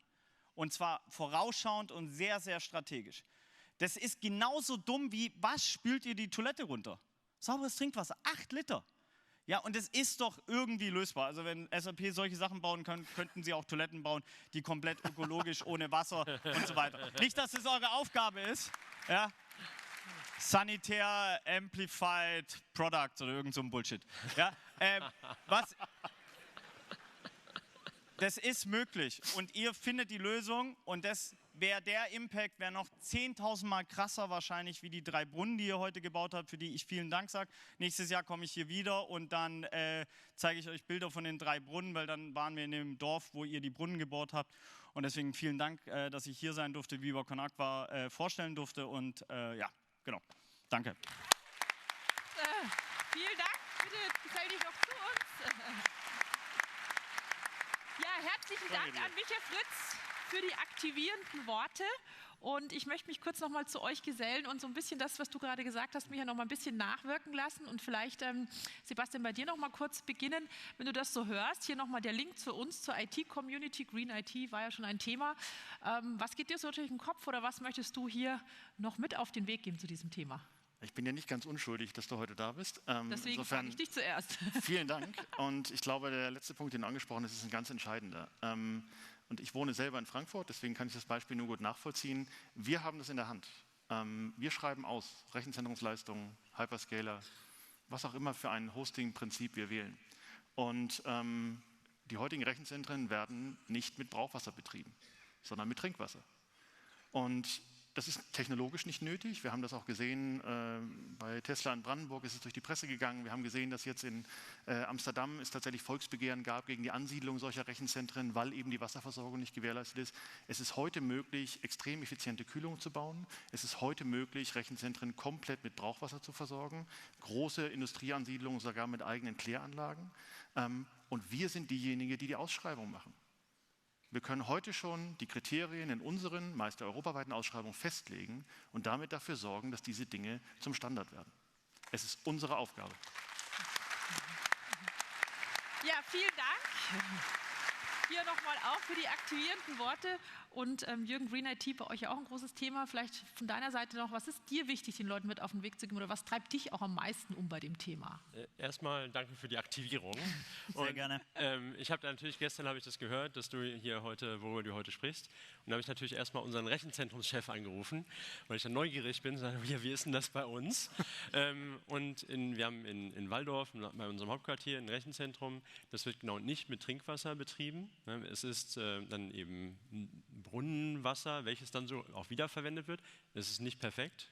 Und zwar vorausschauend und sehr, sehr strategisch. Das ist genauso dumm wie, was spült ihr die Toilette runter? Sauberes Trinkwasser, 8 Liter. Ja, und es ist doch irgendwie lösbar. Also wenn SAP solche Sachen bauen kann, könnten sie auch Toiletten bauen, die komplett ökologisch, ohne Wasser und so weiter. Nicht, dass es eure Aufgabe ist, ja. Sanitär Amplified Products oder irgend so ein Bullshit. Ja, das ist möglich und ihr findet die Lösung und der Impact wäre noch 10.000 Mal krasser wahrscheinlich wie die 3 Brunnen, die ihr heute gebaut habt, für die ich vielen Dank sage. Nächstes Jahr komme ich hier wieder und dann zeige ich euch Bilder von den 3 Brunnen, weil dann waren wir in dem Dorf, wo ihr die Brunnen gebaut habt und deswegen vielen Dank, dass ich hier sein durfte, Viva Con Agua vorstellen durfte und ja, genau. Danke. Vielen Dank. Bitte gesell dich noch zu uns. Ja, herzlichen Dank an Michael Fritz für die aktivierenden Worte. Und ich möchte mich kurz noch mal zu euch gesellen und so ein bisschen das, was du gerade gesagt hast, Michael, noch mal ein bisschen nachwirken lassen. Und vielleicht, Sebastian, bei dir noch mal kurz beginnen. Wenn du das so hörst, hier noch mal der Link zu uns, zur IT-Community. Green IT war ja schon ein Thema. Was geht dir so durch den Kopf oder was möchtest du hier noch mit auf den Weg geben zu diesem Thema? Ich bin ja nicht ganz unschuldig, dass du heute da bist. Deswegen frage ich dich zuerst. Vielen Dank. Und ich glaube, der letzte Punkt, den du angesprochen hast, ist ein ganz entscheidender. Und ich wohne selber in Frankfurt, deswegen kann ich das Beispiel nur gut nachvollziehen. Wir haben das in der Hand. Wir schreiben aus, Rechenzentrumsleistungen, Hyperscaler, was auch immer für ein Hosting-Prinzip wir wählen. Und die heutigen Rechenzentren werden nicht mit Brauchwasser betrieben, sondern mit Trinkwasser. Und Das ist technologisch nicht nötig. Wir haben das auch gesehen, bei Tesla in Brandenburg ist es durch die Presse gegangen. Wir haben gesehen, dass jetzt in Amsterdam es tatsächlich Volksbegehren gab gegen die Ansiedlung solcher Rechenzentren, weil eben die Wasserversorgung nicht gewährleistet ist. Es ist heute möglich, extrem effiziente Kühlung zu bauen. Es ist heute möglich, Rechenzentren komplett mit Brauchwasser zu versorgen. Große Industrieansiedlungen sogar mit eigenen Kläranlagen. Und wir sind diejenigen, die die Ausschreibung machen. Wir können heute schon die Kriterien in unseren, meist der europaweiten Ausschreibungen festlegen und damit dafür sorgen, dass diese Dinge zum Standard werden. Es ist unsere Aufgabe. Ja, vielen Dank. Hier nochmal auch für die aktivierenden Worte. Und Jürgen, Green IT, bei euch ja auch ein großes Thema. Vielleicht von deiner Seite noch, was ist dir wichtig, den Leuten mit auf den Weg zu geben oder was treibt dich auch am meisten um bei dem Thema? Erstmal danke für die Aktivierung. Sehr gerne. Gestern habe ich das gehört, dass du hier heute, worüber du heute sprichst. Und da habe ich natürlich erstmal unseren Rechenzentrumschef angerufen, weil ich dann neugierig bin, sage, wie ist denn das bei uns? Wir haben in Walldorf, bei unserem Hauptquartier, ein Rechenzentrum, das wird genau nicht mit Trinkwasser betrieben. Es ist dann eben Brunnenwasser, welches dann so auch wiederverwendet wird. Das ist nicht perfekt.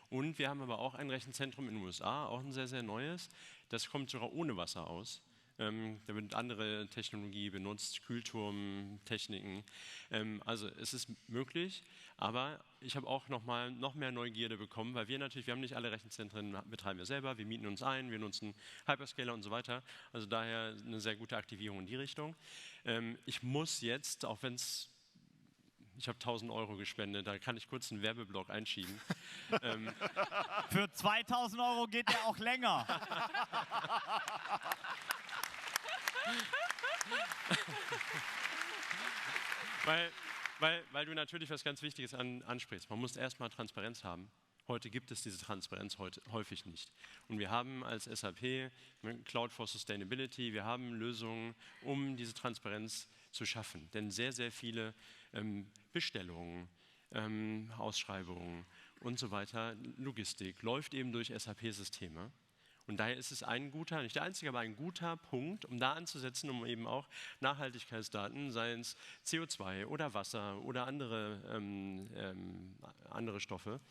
Und wir haben aber auch ein Rechenzentrum in den USA, auch ein sehr, sehr neues. Das kommt sogar ohne Wasser aus. Da wird andere Technologie benutzt, Kühlturmtechniken. Also es ist möglich, aber ich habe auch noch mehr Neugierde bekommen, weil wir haben nicht alle Rechenzentren, betreiben wir selber, wir mieten uns ein, wir nutzen Hyperscaler und so weiter. Also daher eine sehr gute Aktivierung in die Richtung. Ich muss jetzt, auch wenn ich habe 1.000 € gespendet, da kann ich kurz einen Werbeblock einschieben. Für 2.000 € geht der auch länger. Weil du natürlich was ganz Wichtiges ansprichst. Man muss erstmal Transparenz haben. Heute gibt es diese Transparenz häufig nicht. Und wir haben als SAP Cloud for Sustainability, wir haben Lösungen, um diese Transparenz zu schaffen. Denn sehr, sehr viele Bestellungen, Ausschreibungen und so weiter, Logistik, läuft eben durch SAP-Systeme. Und daher ist es ein guter, nicht der einzige, aber ein guter Punkt, um da anzusetzen, um eben auch Nachhaltigkeitsdaten, seien es CO2 oder Wasser oder andere Stoffe,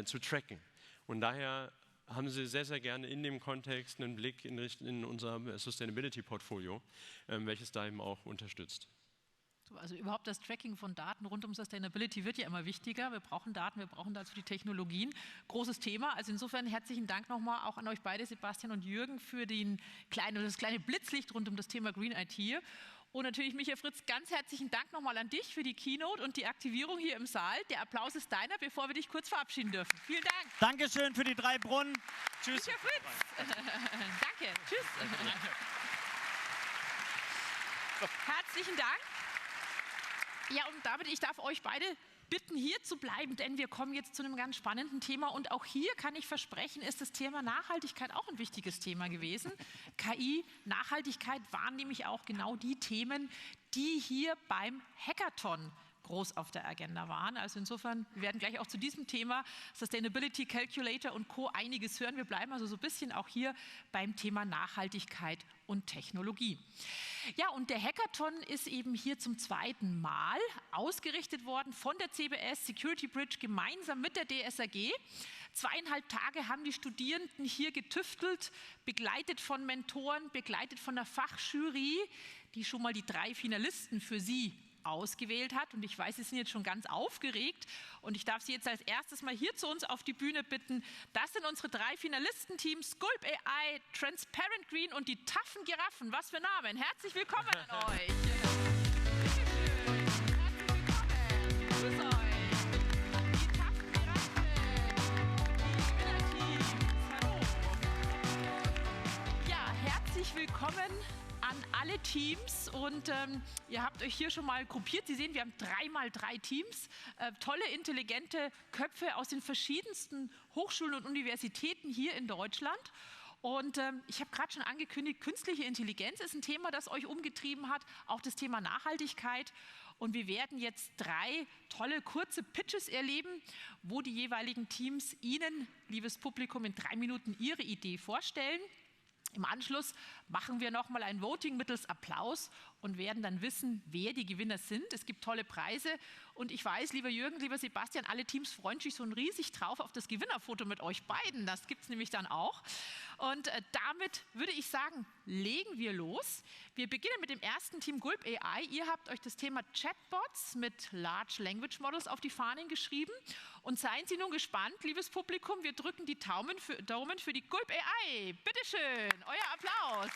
zu tracken. Und daher haben Sie sehr, sehr gerne in dem Kontext einen Blick in unser Sustainability-Portfolio, welches da eben auch unterstützt. Also überhaupt das Tracking von Daten rund um Sustainability wird ja immer wichtiger. Wir brauchen Daten, wir brauchen dazu die Technologien. Großes Thema. Also insofern herzlichen Dank nochmal auch an euch beide, Sebastian und Jürgen, für das kleine Blitzlicht rund um das Thema Green IT. Und natürlich, Michael Fritz, ganz herzlichen Dank nochmal an dich für die Keynote und die Aktivierung hier im Saal. Der Applaus ist deiner, bevor wir dich kurz verabschieden dürfen. Vielen Dank. Dankeschön für die 3 Brunnen. Tschüss. Michael Fritz. Danke. Tschüss. Herzlichen Dank. Ja, und damit, ich darf euch beide bitten, hier zu bleiben, denn wir kommen jetzt zu einem ganz spannenden Thema. Und auch hier kann ich versprechen, ist das Thema Nachhaltigkeit auch ein wichtiges Thema gewesen. KI, Nachhaltigkeit waren nämlich auch genau die Themen, die hier beim Hackathon groß auf der Agenda waren. Also insofern, wir werden gleich auch zu diesem Thema Sustainability Calculator und Co. einiges hören. Wir bleiben also so ein bisschen auch hier beim Thema Nachhaltigkeit und Technologie. Ja, und der Hackathon ist eben hier zum 2. Mal ausgerichtet worden von der CBS Security Bridge gemeinsam mit der DSAG. 2,5 Tage haben die Studierenden hier getüftelt, begleitet von Mentoren, begleitet von der Fachjury, die schon mal die 3 Finalisten für sie ausgewählt hat. Und ich weiß, Sie sind jetzt schon ganz aufgeregt und ich darf Sie jetzt als erstes mal hier zu uns auf die Bühne bitten. Das sind unsere 3 Finalistenteams, Sculp AI, Transparent Green und die taffen Giraffen. Was für Namen. Herzlich willkommen an euch. Grüß euch. Die taffen Giraffen, die Winnerteams. Hallo. Ja, herzlich willkommen an alle Teams und ihr habt euch hier schon mal gruppiert. Sie sehen, wir haben 3x3 Teams, tolle, intelligente Köpfe aus den verschiedensten Hochschulen und Universitäten hier in Deutschland. Und ich habe gerade schon angekündigt, künstliche Intelligenz ist ein Thema, das euch umgetrieben hat, auch das Thema Nachhaltigkeit. Und wir werden jetzt 3 tolle, kurze Pitches erleben, wo die jeweiligen Teams Ihnen, liebes Publikum, in 3 Minuten ihre Idee vorstellen. Im Anschluss machen wir nochmal ein Voting mittels Applaus und werden dann wissen, wer die Gewinner sind. Es gibt tolle Preise und ich weiß, lieber Jürgen, lieber Sebastian, alle Teams freuen sich schon riesig drauf auf das Gewinnerfoto mit euch beiden. Das gibt es nämlich dann auch. Und damit würde ich sagen, legen wir los. Wir beginnen mit dem ersten Team Gulp AI. Ihr habt euch das Thema Chatbots mit Large Language Models auf die Fahnen geschrieben. Und seien Sie nun gespannt, liebes Publikum, wir drücken die Daumen für die Gulp AI. Bitteschön, euer Applaus.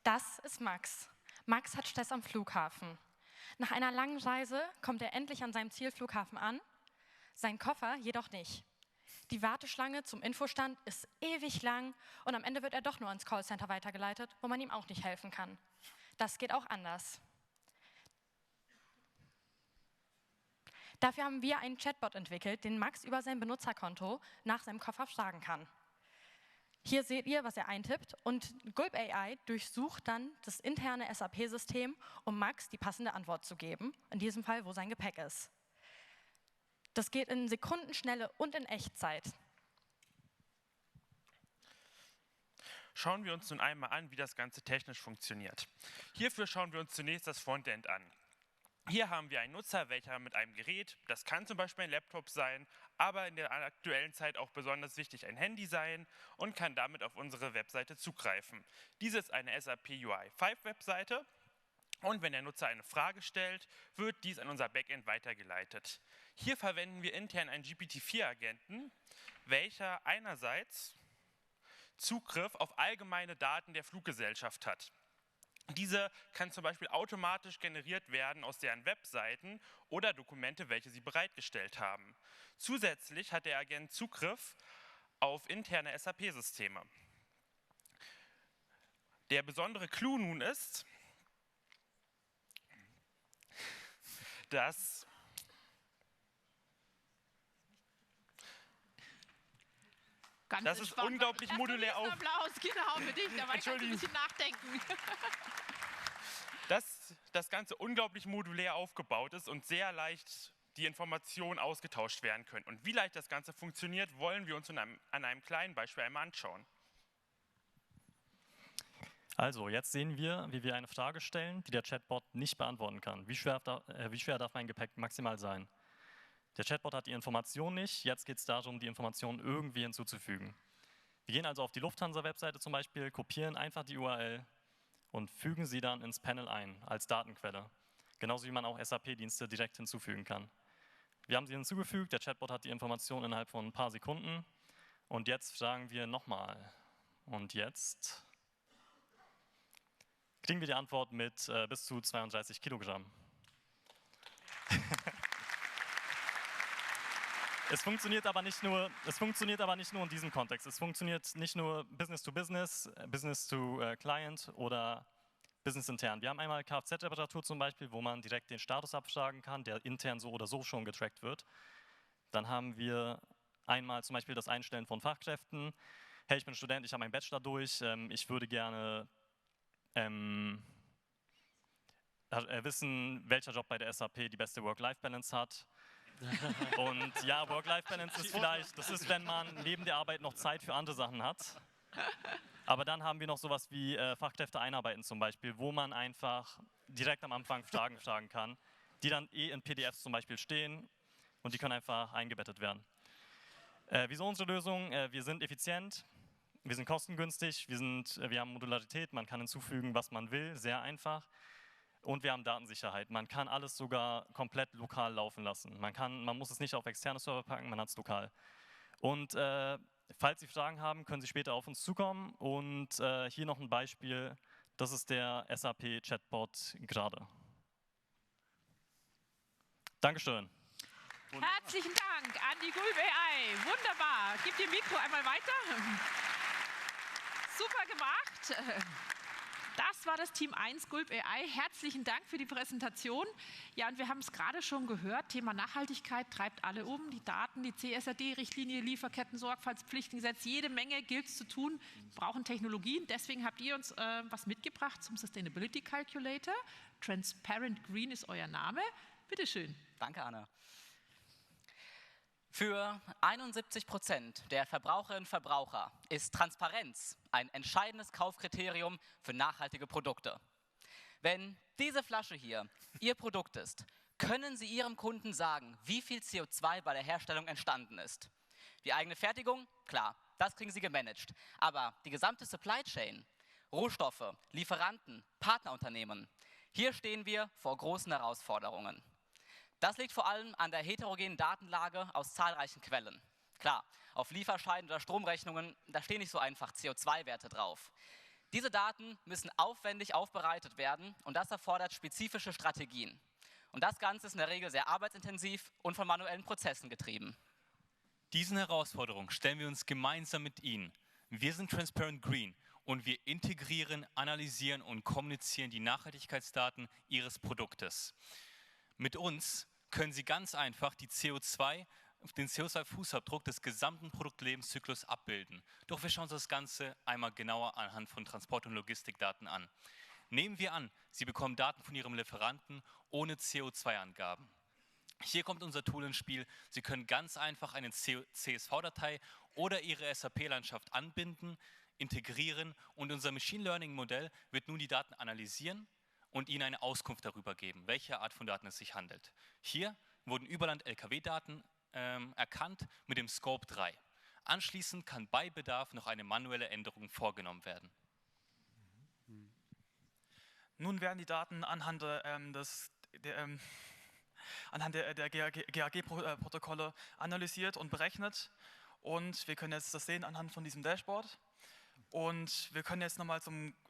Das ist Max. Max hat Stress am Flughafen. Nach einer langen Reise kommt er endlich an seinem Zielflughafen an, sein Koffer jedoch nicht. Die Warteschlange zum Infostand ist ewig lang und am Ende wird er doch nur ins Callcenter weitergeleitet, wo man ihm auch nicht helfen kann. Das geht auch anders. Dafür haben wir einen Chatbot entwickelt, den Max über sein Benutzerkonto nach seinem Koffer fragen kann. Hier seht ihr, was er eintippt und Gulp AI durchsucht dann das interne SAP-System, um Max die passende Antwort zu geben, in diesem Fall, wo sein Gepäck ist. Das geht in Sekundenschnelle und in Echtzeit. Schauen wir uns nun einmal an, wie das Ganze technisch funktioniert. Hierfür schauen wir uns zunächst das Frontend an. Hier haben wir einen Nutzer, welcher mit einem Gerät, das kann zum Beispiel ein Laptop sein, aber in der aktuellen Zeit auch besonders wichtig ein Handy sein und kann damit auf unsere Webseite zugreifen. Diese ist eine SAP UI5 Webseite und wenn der Nutzer eine Frage stellt, wird dies an unser Backend weitergeleitet. Hier verwenden wir intern einen GPT-4-Agenten, welcher einerseits Zugriff auf allgemeine Daten der Fluggesellschaft hat. Diese kann zum Beispiel automatisch generiert werden aus deren Webseiten oder Dokumente, welche sie bereitgestellt haben. Zusätzlich hat der Agent Zugriff auf interne SAP-Systeme. Der besondere Clou nun ist, dass das ist unglaublich modulär auf. Applaus, genau für dich, da war ich ein bisschen nachdenken. Dass das Ganze unglaublich modulär aufgebaut ist und sehr leicht die Informationen ausgetauscht werden können. Und wie leicht das Ganze funktioniert, wollen wir uns an einem kleinen Beispiel einmal anschauen. Also, jetzt sehen wir, wie wir eine Frage stellen, die der Chatbot nicht beantworten kann. Wie schwer darf mein Gepäck maximal sein? Der Chatbot hat die Information nicht, jetzt geht es darum, die Information irgendwie hinzuzufügen. Wir gehen also auf die Lufthansa-Webseite zum Beispiel, kopieren einfach die URL und fügen sie dann ins Panel ein, als Datenquelle. Genauso wie man auch SAP-Dienste direkt hinzufügen kann. Wir haben sie hinzugefügt, der Chatbot hat die Information innerhalb von ein paar Sekunden und jetzt fragen wir nochmal. Und jetzt kriegen wir die Antwort mit bis zu 32 Kilogramm. Es funktioniert aber nicht nur in diesem Kontext. Es funktioniert nicht nur Business to Business, Business to Client oder Business intern. Wir haben einmal Kfz-Reparatur zum Beispiel, wo man direkt den Status abfragen kann, der intern so oder so schon getrackt wird. Dann haben wir einmal zum Beispiel das Einstellen von Fachkräften. Hey, ich bin Student, ich habe meinen Bachelor durch, ich würde gerne wissen, welcher Job bei der SAP die beste Work-Life-Balance hat. Und ja, Work-Life-Balance ist vielleicht, das ist, wenn man neben der Arbeit noch Zeit für andere Sachen hat. Aber dann haben wir noch sowas wie Fachkräfte einarbeiten zum Beispiel, wo man einfach direkt am Anfang Fragen fragen kann, die dann in PDFs zum Beispiel stehen und die können einfach eingebettet werden. Wieso unsere Lösung? Wir sind effizient, wir sind kostengünstig, wir haben Modularität, man kann hinzufügen, was man will, sehr einfach. Und wir haben Datensicherheit. Man kann alles sogar komplett lokal laufen lassen. Man muss es nicht auf externe Server packen, man hat es lokal. Und falls Sie Fragen haben, können Sie später auf uns zukommen. Und hier noch ein Beispiel, das ist der SAP-Chatbot gerade. Dankeschön. Herzlichen Dank an die Gulp AI. Wunderbar. Gib dir Mikro einmal weiter. Super gemacht. Das war das Team 1 Gulp AI. Herzlichen Dank für die Präsentation. Ja, und wir haben es gerade schon gehört, Thema Nachhaltigkeit treibt alle um. Die Daten, die CSRD-Richtlinie, Lieferketten-Sorgfaltspflichtengesetz, jede Menge gilt es zu tun, brauchen Technologien. Deswegen habt ihr uns was mitgebracht zum Sustainability Calculator. Transparent Green ist euer Name. Bitte schön. Danke, Anna. Für 71% der Verbraucherinnen und Verbraucher ist Transparenz ein entscheidendes Kaufkriterium für nachhaltige Produkte. Wenn diese Flasche hier Ihr Produkt ist, können Sie Ihrem Kunden sagen, wie viel CO2 bei der Herstellung entstanden ist. Die eigene Fertigung, klar, das kriegen Sie gemanagt. Aber die gesamte Supply Chain, Rohstoffe, Lieferanten, Partnerunternehmen, hier stehen wir vor großen Herausforderungen. Das liegt vor allem an der heterogenen Datenlage aus zahlreichen Quellen. Klar, auf Lieferscheinen oder Stromrechnungen, da stehen nicht so einfach CO2-Werte drauf. Diese Daten müssen aufwendig aufbereitet werden und das erfordert spezifische Strategien. Und das Ganze ist in der Regel sehr arbeitsintensiv und von manuellen Prozessen getrieben. Diesen Herausforderungen stellen wir uns gemeinsam mit Ihnen. Wir sind Transparent Green und wir integrieren, analysieren und kommunizieren die Nachhaltigkeitsdaten Ihres Produktes. Mit uns können Sie ganz einfach den CO2-Fußabdruck des gesamten Produktlebenszyklus abbilden. Doch wir schauen uns das Ganze einmal genauer anhand von Transport- und Logistikdaten an. Nehmen wir an, Sie bekommen Daten von Ihrem Lieferanten ohne CO2-Angaben. Hier kommt unser Tool ins Spiel. Sie können ganz einfach eine CSV-Datei oder Ihre SAP-Landschaft anbinden, integrieren und unser Machine Learning-Modell wird nun die Daten analysieren und Ihnen eine Auskunft darüber geben, welche Art von Daten es sich handelt. Hier wurden Überland-LKW-Daten erkannt mit dem Scope 3. Anschließend kann bei Bedarf noch eine manuelle Änderung vorgenommen werden. Nun werden die Daten anhand der GAG-Protokolle analysiert und berechnet. Und wir können jetzt das sehen anhand von diesem Dashboard. Und wir können jetzt nochmal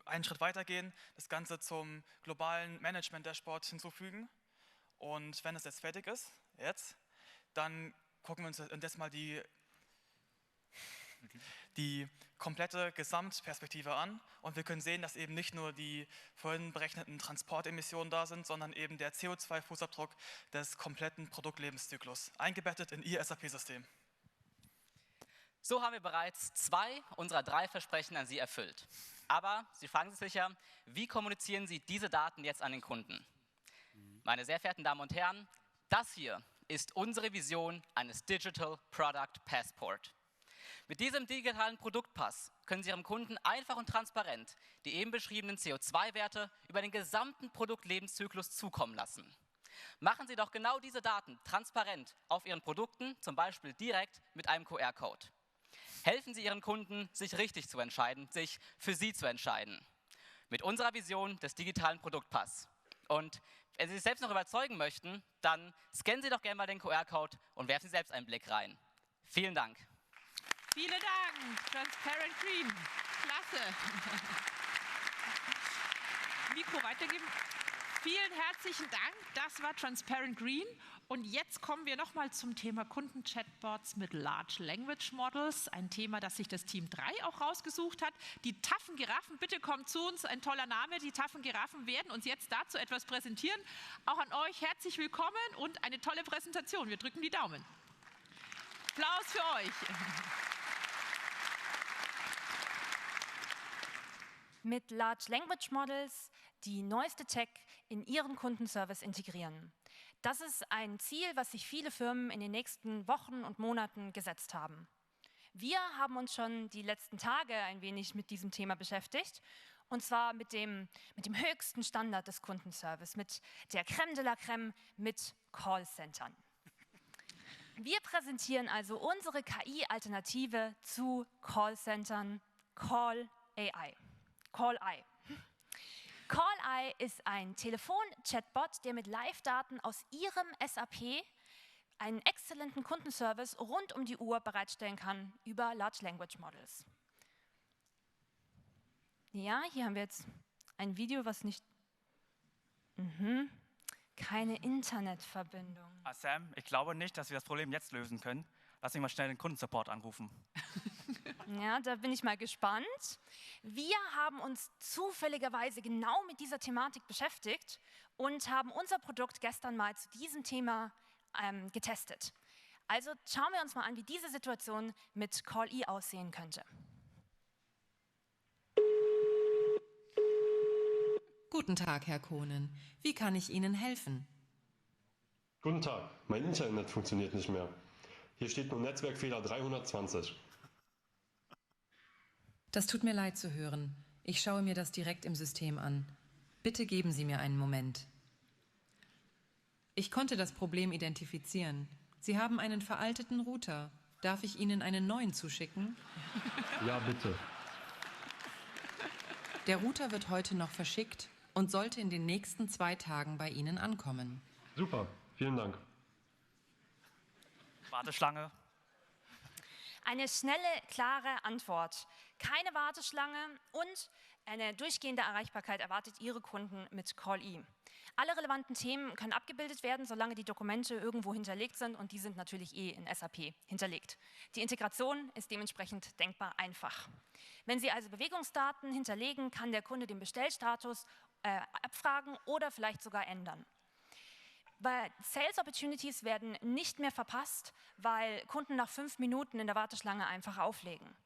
einen Schritt weiter gehen, das Ganze zum globalen Management-Dashboard hinzufügen. Und wenn es jetzt fertig ist, dann gucken wir uns jetzt mal die komplette Gesamtperspektive an. Und wir können sehen, dass eben nicht nur die vorhin berechneten Transportemissionen da sind, sondern eben der CO2-Fußabdruck des kompletten Produktlebenszyklus, eingebettet in Ihr SAP-System. So haben wir bereits 2 unserer 3 Versprechen an Sie erfüllt. Aber Sie fragen sich sicher, wie kommunizieren Sie diese Daten jetzt an den Kunden? Meine sehr verehrten Damen und Herren, das hier ist unsere Vision eines Digital Product Passport. Mit diesem digitalen Produktpass können Sie Ihrem Kunden einfach und transparent die eben beschriebenen CO2-Werte über den gesamten Produktlebenszyklus zukommen lassen. Machen Sie doch genau diese Daten transparent auf Ihren Produkten, zum Beispiel direkt mit einem QR-Code. Helfen Sie Ihren Kunden, sich richtig zu entscheiden, sich für Sie zu entscheiden. Mit unserer Vision des digitalen Produktpass. Und wenn Sie sich selbst noch überzeugen möchten, dann scannen Sie doch gerne mal den QR-Code und werfen Sie selbst einen Blick rein. Vielen Dank. Vielen Dank, Transparent Green. Klasse. Mikro weitergeben. Vielen herzlichen Dank. Das war Transparent Green. Und jetzt kommen wir nochmal zum Thema Kunden-Chatbots mit Large Language Models. Ein Thema, das sich das Team 3 auch rausgesucht hat. Die taffen Giraffen, bitte kommt zu uns. Ein toller Name. Die taffen Giraffen werden uns jetzt dazu etwas präsentieren. Auch an euch herzlich willkommen und eine tolle Präsentation. Wir drücken die Daumen. Applaus für euch. Mit Large Language Models die neueste Tech in ihren Kundenservice integrieren. Das ist ein Ziel, was sich viele Firmen in den nächsten Wochen und Monaten gesetzt haben. Wir haben uns schon die letzten Tage ein wenig mit diesem Thema beschäftigt, und zwar mit dem höchsten Standard des Kundenservice, mit der Crème de la Crème, mit Callcentern. Wir präsentieren also unsere KI-Alternative zu Callcentern, Call.ai. Call.ai. Call.ai ist ein Telefon-Chatbot, der mit Live-Daten aus Ihrem SAP einen exzellenten Kundenservice rund um die Uhr bereitstellen kann über Large Language Models. Ja, hier haben wir jetzt ein Video, was nicht... Keine Internetverbindung. Sam, ich glaube nicht, dass wir das Problem jetzt lösen können. Lass mich mal schnell den Kundensupport anrufen. Ja, da bin ich mal gespannt. Wir haben uns zufälligerweise genau mit dieser Thematik beschäftigt und haben unser Produkt gestern mal zu diesem Thema getestet. Also schauen wir uns mal an, wie diese Situation mit Call.ai aussehen könnte. Guten Tag, Herr Kohnen. Wie kann ich Ihnen helfen? Guten Tag, mein Internet funktioniert nicht mehr. Hier steht nur Netzwerkfehler 320. Das tut mir leid zu hören. Ich schaue mir das direkt im System an. Bitte geben Sie mir einen Moment. Ich konnte das Problem identifizieren. Sie haben einen veralteten Router. Darf ich Ihnen einen neuen zuschicken? Ja, bitte. Der Router wird heute noch verschickt und sollte in den nächsten 2 Tagen bei Ihnen ankommen. Super, vielen Dank. Warteschlange. Eine schnelle, klare Antwort. Keine Warteschlange und eine durchgehende Erreichbarkeit erwartet Ihre Kunden mit Call-E. Alle relevanten Themen können abgebildet werden, solange die Dokumente irgendwo hinterlegt sind und die sind natürlich in SAP hinterlegt. Die Integration ist dementsprechend denkbar einfach. Wenn Sie also Bewegungsdaten hinterlegen, kann der Kunde den Bestellstatus abfragen oder vielleicht sogar ändern. Weil Sales Opportunities werden nicht mehr verpasst, weil Kunden nach 5 Minuten in der Warteschlange einfach auflegen.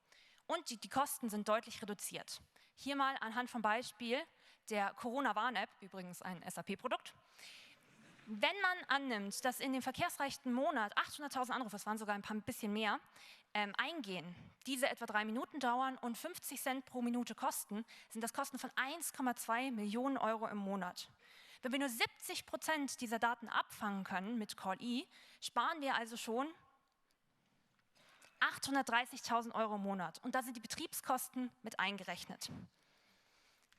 Und die Kosten sind deutlich reduziert. Hier mal anhand vom Beispiel der Corona-Warn-App, übrigens ein SAP-Produkt. Wenn man annimmt, dass in dem verkehrsreichen Monat 800.000 Anrufe, es waren sogar ein bisschen mehr, eingehen, diese etwa 3 Minuten dauern und 50 Cent pro Minute kosten, sind das Kosten von 1,2 Millionen Euro im Monat. Wenn wir nur 70% dieser Daten abfangen können mit Call-E, sparen wir also schon 830.000 Euro im Monat. Und da sind die Betriebskosten mit eingerechnet.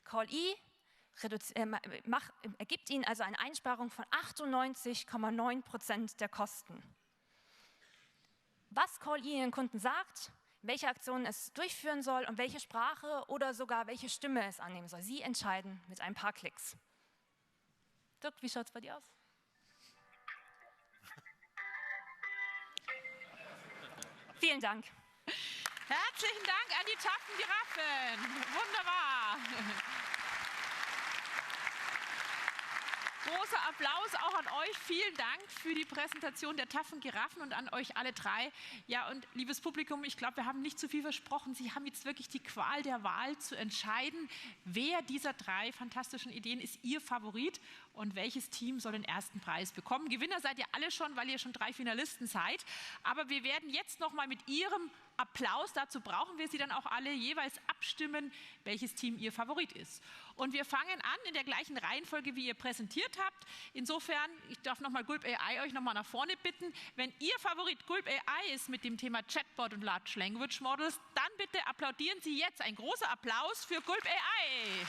Call-E ergibt Ihnen also eine Einsparung von 98,9% der Kosten. Was Call-E Ihren Kunden sagt, welche Aktionen es durchführen soll und welche Sprache oder sogar welche Stimme es annehmen soll, Sie entscheiden mit ein paar Klicks. Dirk, wie schaut es bei dir aus? Vielen Dank. Herzlichen Dank an die taffen Giraffen. Wunderbar. Großer Applaus auch an euch. Vielen Dank für die Präsentation der taffen Giraffen und an euch alle 3. Ja, und liebes Publikum, ich glaube, wir haben nicht zu viel versprochen. Sie haben jetzt wirklich die Qual der Wahl zu entscheiden, wer dieser 3 fantastischen Ideen ist Ihr Favorit und welches Team soll den ersten Preis bekommen. Gewinner seid ihr alle schon, weil ihr schon 3 Finalisten seid. Aber wir werden jetzt noch mal mit Ihrem Applaus, dazu brauchen wir Sie dann auch alle, jeweils abstimmen, welches Team Ihr Favorit ist. Und wir fangen an in der gleichen Reihenfolge, wie ihr präsentiert habt. Insofern, ich darf nochmal Gulp AI euch nochmal nach vorne bitten. Wenn Ihr Favorit Gulp AI ist mit dem Thema Chatbot und Large Language Models, dann bitte applaudieren Sie jetzt. Ein großer Applaus für Gulp AI.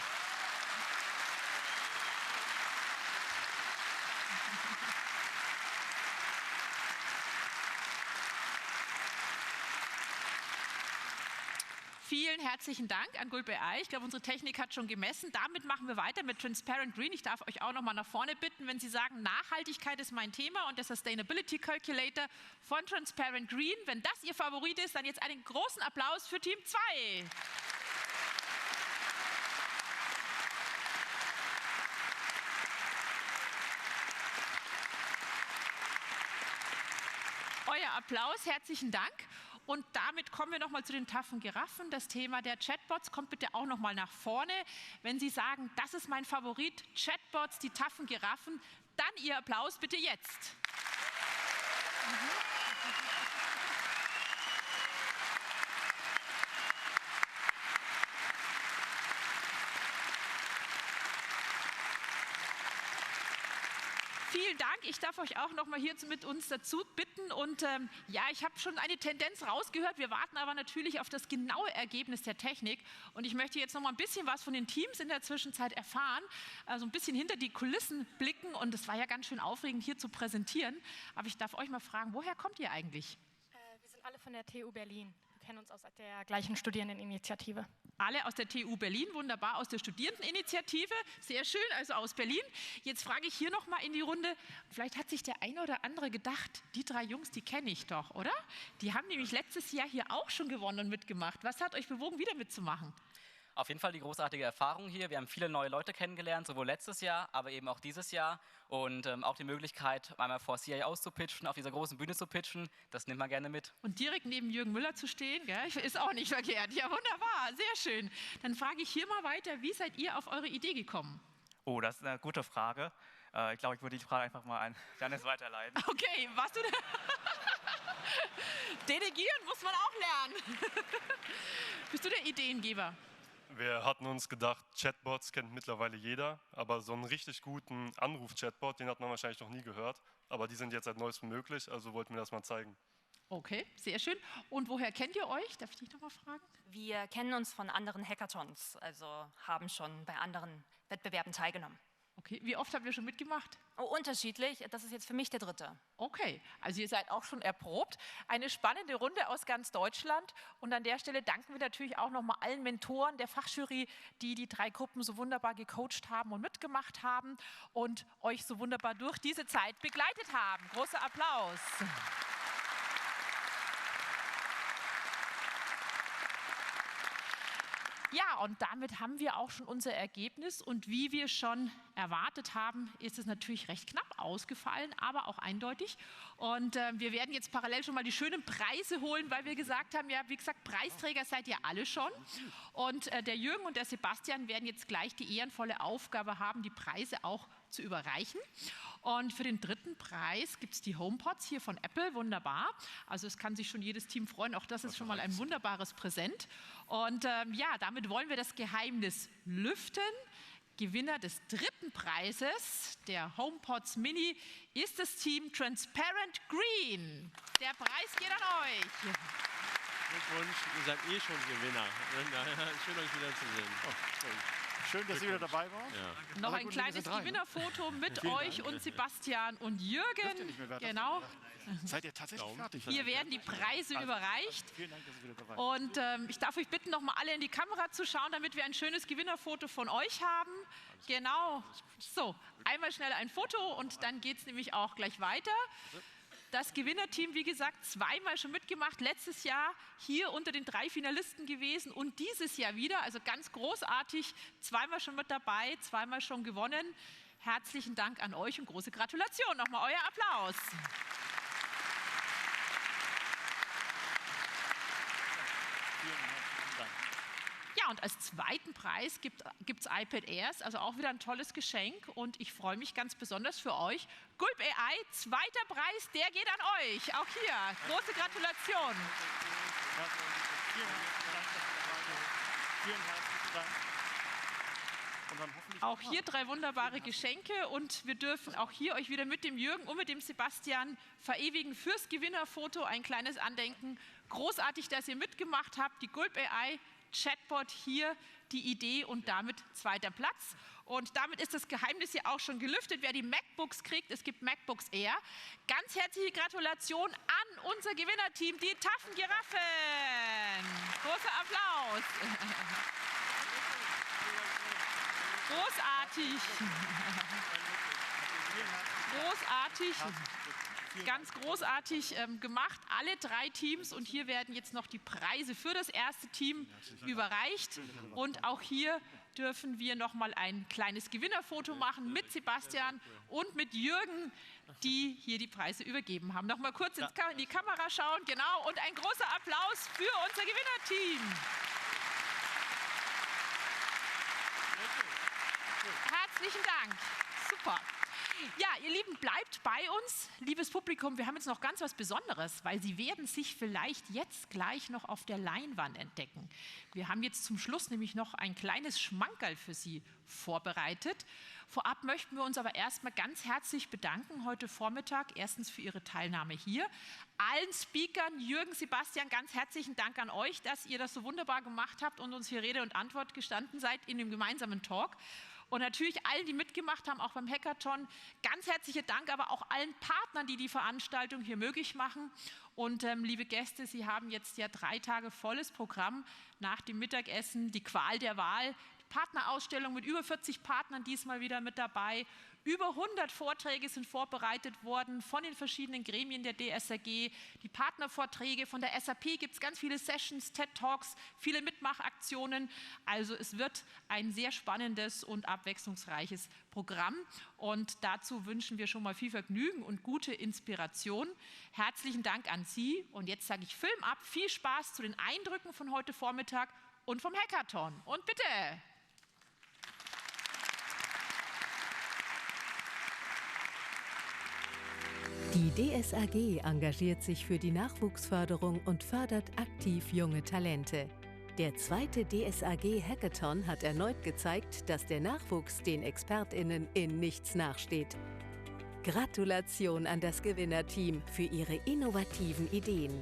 Vielen herzlichen Dank an Gulp AI. Ich glaube, unsere Technik hat schon gemessen. Damit machen wir weiter mit Transparent Green. Ich darf euch auch noch mal nach vorne bitten, wenn Sie sagen, Nachhaltigkeit ist mein Thema und der Sustainability Calculator von Transparent Green. Wenn das Ihr Favorit ist, dann jetzt einen großen Applaus für Team 2. Euer Applaus, herzlichen Dank. Und damit kommen wir nochmal zu den taffen Giraffen. Das Thema der Chatbots kommt bitte auch nochmal nach vorne. Wenn Sie sagen, das ist mein Favorit, Chatbots, die taffen Giraffen, dann Ihr Applaus bitte jetzt. Vielen Dank. Ich darf euch auch noch mal hier mit uns dazu bitten. Und ja, ich habe schon eine Tendenz rausgehört. Wir warten aber natürlich auf das genaue Ergebnis der Technik. Und ich möchte jetzt noch mal ein bisschen was von den Teams in der Zwischenzeit erfahren. Also ein bisschen hinter die Kulissen blicken. Und es war ja ganz schön aufregend, hier zu präsentieren. Aber ich darf euch mal fragen, woher kommt ihr eigentlich? Wir sind alle von der TU Berlin. Wir kennen uns aus der gleichen Studierendeninitiative. Alle aus der TU Berlin, wunderbar, aus der Studierendeninitiative, sehr schön, also aus Berlin. Jetzt frage ich hier noch mal in die Runde, vielleicht hat sich der eine oder andere gedacht, die 3 Jungs, die kenne ich doch, oder? Die haben nämlich letztes Jahr hier auch schon gewonnen und mitgemacht. Was hat euch bewogen, wieder mitzumachen? Auf jeden Fall die großartige Erfahrung hier. Wir haben viele neue Leute kennengelernt, sowohl letztes Jahr, aber eben auch dieses Jahr. Und auch die Möglichkeit, einmal vor CI auszupitchen, auf dieser großen Bühne zu pitchen, das nimmt man gerne mit. Und direkt neben Jürgen Müller zu stehen, gell, ist auch nicht verkehrt. Ja, wunderbar, sehr schön. Dann frage ich hier mal weiter, wie seid ihr auf eure Idee gekommen? Oh, das ist eine gute Frage. Ich glaube, ich würde die Frage einfach mal an Janis weiterleiten. Okay, warst du da? Delegieren muss man auch lernen. Bist du der Ideengeber? Wir hatten uns gedacht, Chatbots kennt mittlerweile jeder, aber so einen richtig guten Anruf-Chatbot, den hat man wahrscheinlich noch nie gehört. Aber die sind jetzt seit neuestem möglich, also wollten wir das mal zeigen. Okay, sehr schön. Und woher kennt ihr euch? Darf ich dich nochmal fragen? Wir kennen uns von anderen Hackathons, also haben schon bei anderen Wettbewerben teilgenommen. Okay, wie oft habt ihr schon mitgemacht? Oh, unterschiedlich. Das ist jetzt für mich der 3. Okay, also ihr seid auch schon erprobt. Eine spannende Runde aus ganz Deutschland. Und an der Stelle danken wir natürlich auch nochmal allen Mentoren der Fachjury, die die 3 Gruppen so wunderbar gecoacht haben und mitgemacht haben und euch so wunderbar durch diese Zeit begleitet haben. Großer Applaus. Ja, und damit haben wir auch schon unser Ergebnis. Und wie wir schon erwartet haben, ist es natürlich recht knapp ausgefallen, aber auch eindeutig. Und wir werden jetzt parallel schon mal die schönen Preise holen, weil wir gesagt haben, ja, wie gesagt, Preisträger seid ihr alle schon. Und der Jürgen und der Sebastian werden jetzt gleich die ehrenvolle Aufgabe haben, die Preise auch zu überreichen. Und für den 3. Preis gibt es die HomePods hier von Apple, wunderbar. Also es kann sich schon jedes Team freuen, auch das ist schon mal ein wunderbares Präsent. Und ja, damit wollen wir das Geheimnis lüften. Gewinner des 3. Preises, der HomePods Mini, ist das Team Transparent Green. Der Preis geht an euch. Glückwunsch, ihr seid eh schon Gewinner. Schön, euch wiederzusehen. Schön, dass ihr wieder dabei wart. Ja. Noch ein kleines Gewinnerfoto mit euch und Sebastian und Jürgen. Genau. Seid ihr tatsächlich fertig? Hier werden die Preise überreicht. Vielen Dank, dass ihr wieder dabei wart. Und ich darf euch bitten, noch mal alle in die Kamera zu schauen, damit wir ein schönes Gewinnerfoto von euch haben. Genau. So, einmal schnell ein Foto und dann geht es nämlich auch gleich weiter. Das Gewinnerteam, wie gesagt, 2-mal schon mitgemacht. Letztes Jahr hier unter den 3 Finalisten gewesen und dieses Jahr wieder. Also ganz großartig. 2-mal schon mit dabei, 2-mal schon gewonnen. Herzlichen Dank an euch und große Gratulation. Nochmal euer Applaus. Ja, und als 2. Preis gibt es iPad Airs, also auch wieder ein tolles Geschenk. Und ich freue mich ganz besonders für euch. Gulp AI, 2. Preis, der geht an euch. Auch hier, große Gratulation. Vielen herzlichen Dank. Und dann hoffentlich auch hier 3 wunderbare Geschenke. Und wir dürfen auch hier euch wieder mit dem Jürgen und mit dem Sebastian verewigen fürs Gewinnerfoto. Ein kleines Andenken. Großartig, dass ihr mitgemacht habt. Die Gulp AI Chatbot hier, die Idee und damit 2. Platz. Und damit ist das Geheimnis hier auch schon gelüftet. Wer die MacBooks kriegt, es gibt MacBooks Air. Ganz herzliche Gratulation an unser Gewinnerteam, die Taffen Giraffen. Großer Applaus. Großartig. Großartig. Ganz großartig gemacht, alle 3 Teams und hier werden jetzt noch die Preise für das erste Team überreicht und auch hier dürfen wir noch mal ein kleines Gewinnerfoto machen mit Sebastian und mit Jürgen, die hier die Preise übergeben haben. Noch mal kurz in die Kamera schauen, genau, und ein großer Applaus für unser Gewinnerteam. Herzlichen Dank, super. Ja, ihr Lieben, bleibt bei uns. Liebes Publikum, wir haben jetzt noch ganz was Besonderes, weil Sie werden sich vielleicht jetzt gleich noch auf der Leinwand entdecken. Wir haben jetzt zum Schluss nämlich noch ein kleines Schmankerl für Sie vorbereitet. Vorab möchten wir uns aber erstmal ganz herzlich bedanken heute Vormittag. Erstens für Ihre Teilnahme hier. Allen Speakern, Jürgen, Sebastian, ganz herzlichen Dank an euch, dass ihr das so wunderbar gemacht habt und uns hier Rede und Antwort gestanden seid in dem gemeinsamen Talk. Und natürlich allen, die mitgemacht haben, auch beim Hackathon, ganz herzlichen Dank, aber auch allen Partnern, die die Veranstaltung hier möglich machen. Und liebe Gäste, Sie haben jetzt ja 3 Tage volles Programm nach dem Mittagessen, die Qual der Wahl, die Partnerausstellung mit über 40 Partnern diesmal wieder mit dabei. Über 100 Vorträge sind vorbereitet worden von den verschiedenen Gremien der DSAG. Die Partnervorträge von der SAP gibt es ganz viele Sessions, TED-Talks, viele Mitmachaktionen. Also es wird ein sehr spannendes und abwechslungsreiches Programm. Und dazu wünschen wir schon mal viel Vergnügen und gute Inspiration. Herzlichen Dank an Sie. Und jetzt sage ich Film ab. Viel Spaß zu den Eindrücken von heute Vormittag und vom Hackathon. Und bitte! Die Die DSAG engagiert sich für die Nachwuchsförderung und fördert aktiv junge Talente. Der zweite DSAG Hackathon hat erneut gezeigt, dass der Nachwuchs den ExpertInnen in nichts nachsteht. Gratulation an das Gewinnerteam für ihre innovativen Ideen.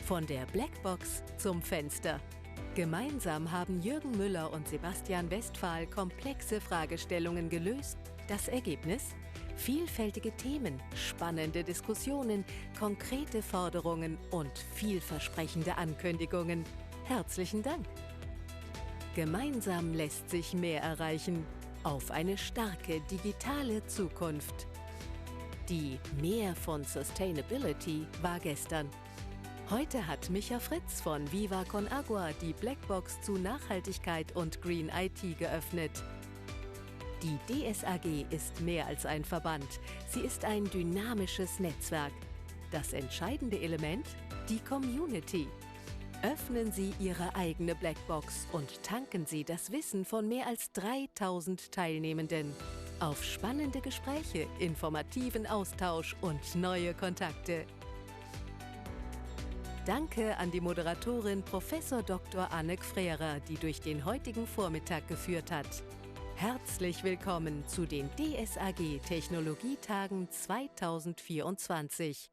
Von der Blackbox zum Fenster. Gemeinsam haben Jürgen Müller und Sebastian Westphal komplexe Fragestellungen gelöst. Das Ergebnis? Vielfältige Themen, spannende Diskussionen, konkrete Forderungen und vielversprechende Ankündigungen. Herzlichen Dank! Gemeinsam lässt sich mehr erreichen. Auf eine starke digitale Zukunft. Die Mehr von Sustainability war gestern. Heute hat Micha Fritz von Viva Con Agua die Blackbox zu Nachhaltigkeit und Green IT geöffnet. Die DSAG ist mehr als ein Verband. Sie ist ein dynamisches Netzwerk. Das entscheidende Element? Die Community. Öffnen Sie Ihre eigene Blackbox und tanken Sie das Wissen von mehr als 3000 Teilnehmenden. Auf spannende Gespräche, informativen Austausch und neue Kontakte. Danke an die Moderatorin Prof. Dr. Annek Frehrer, die durch den heutigen Vormittag geführt hat. Herzlich willkommen zu den DSAG Technologietagen 2024.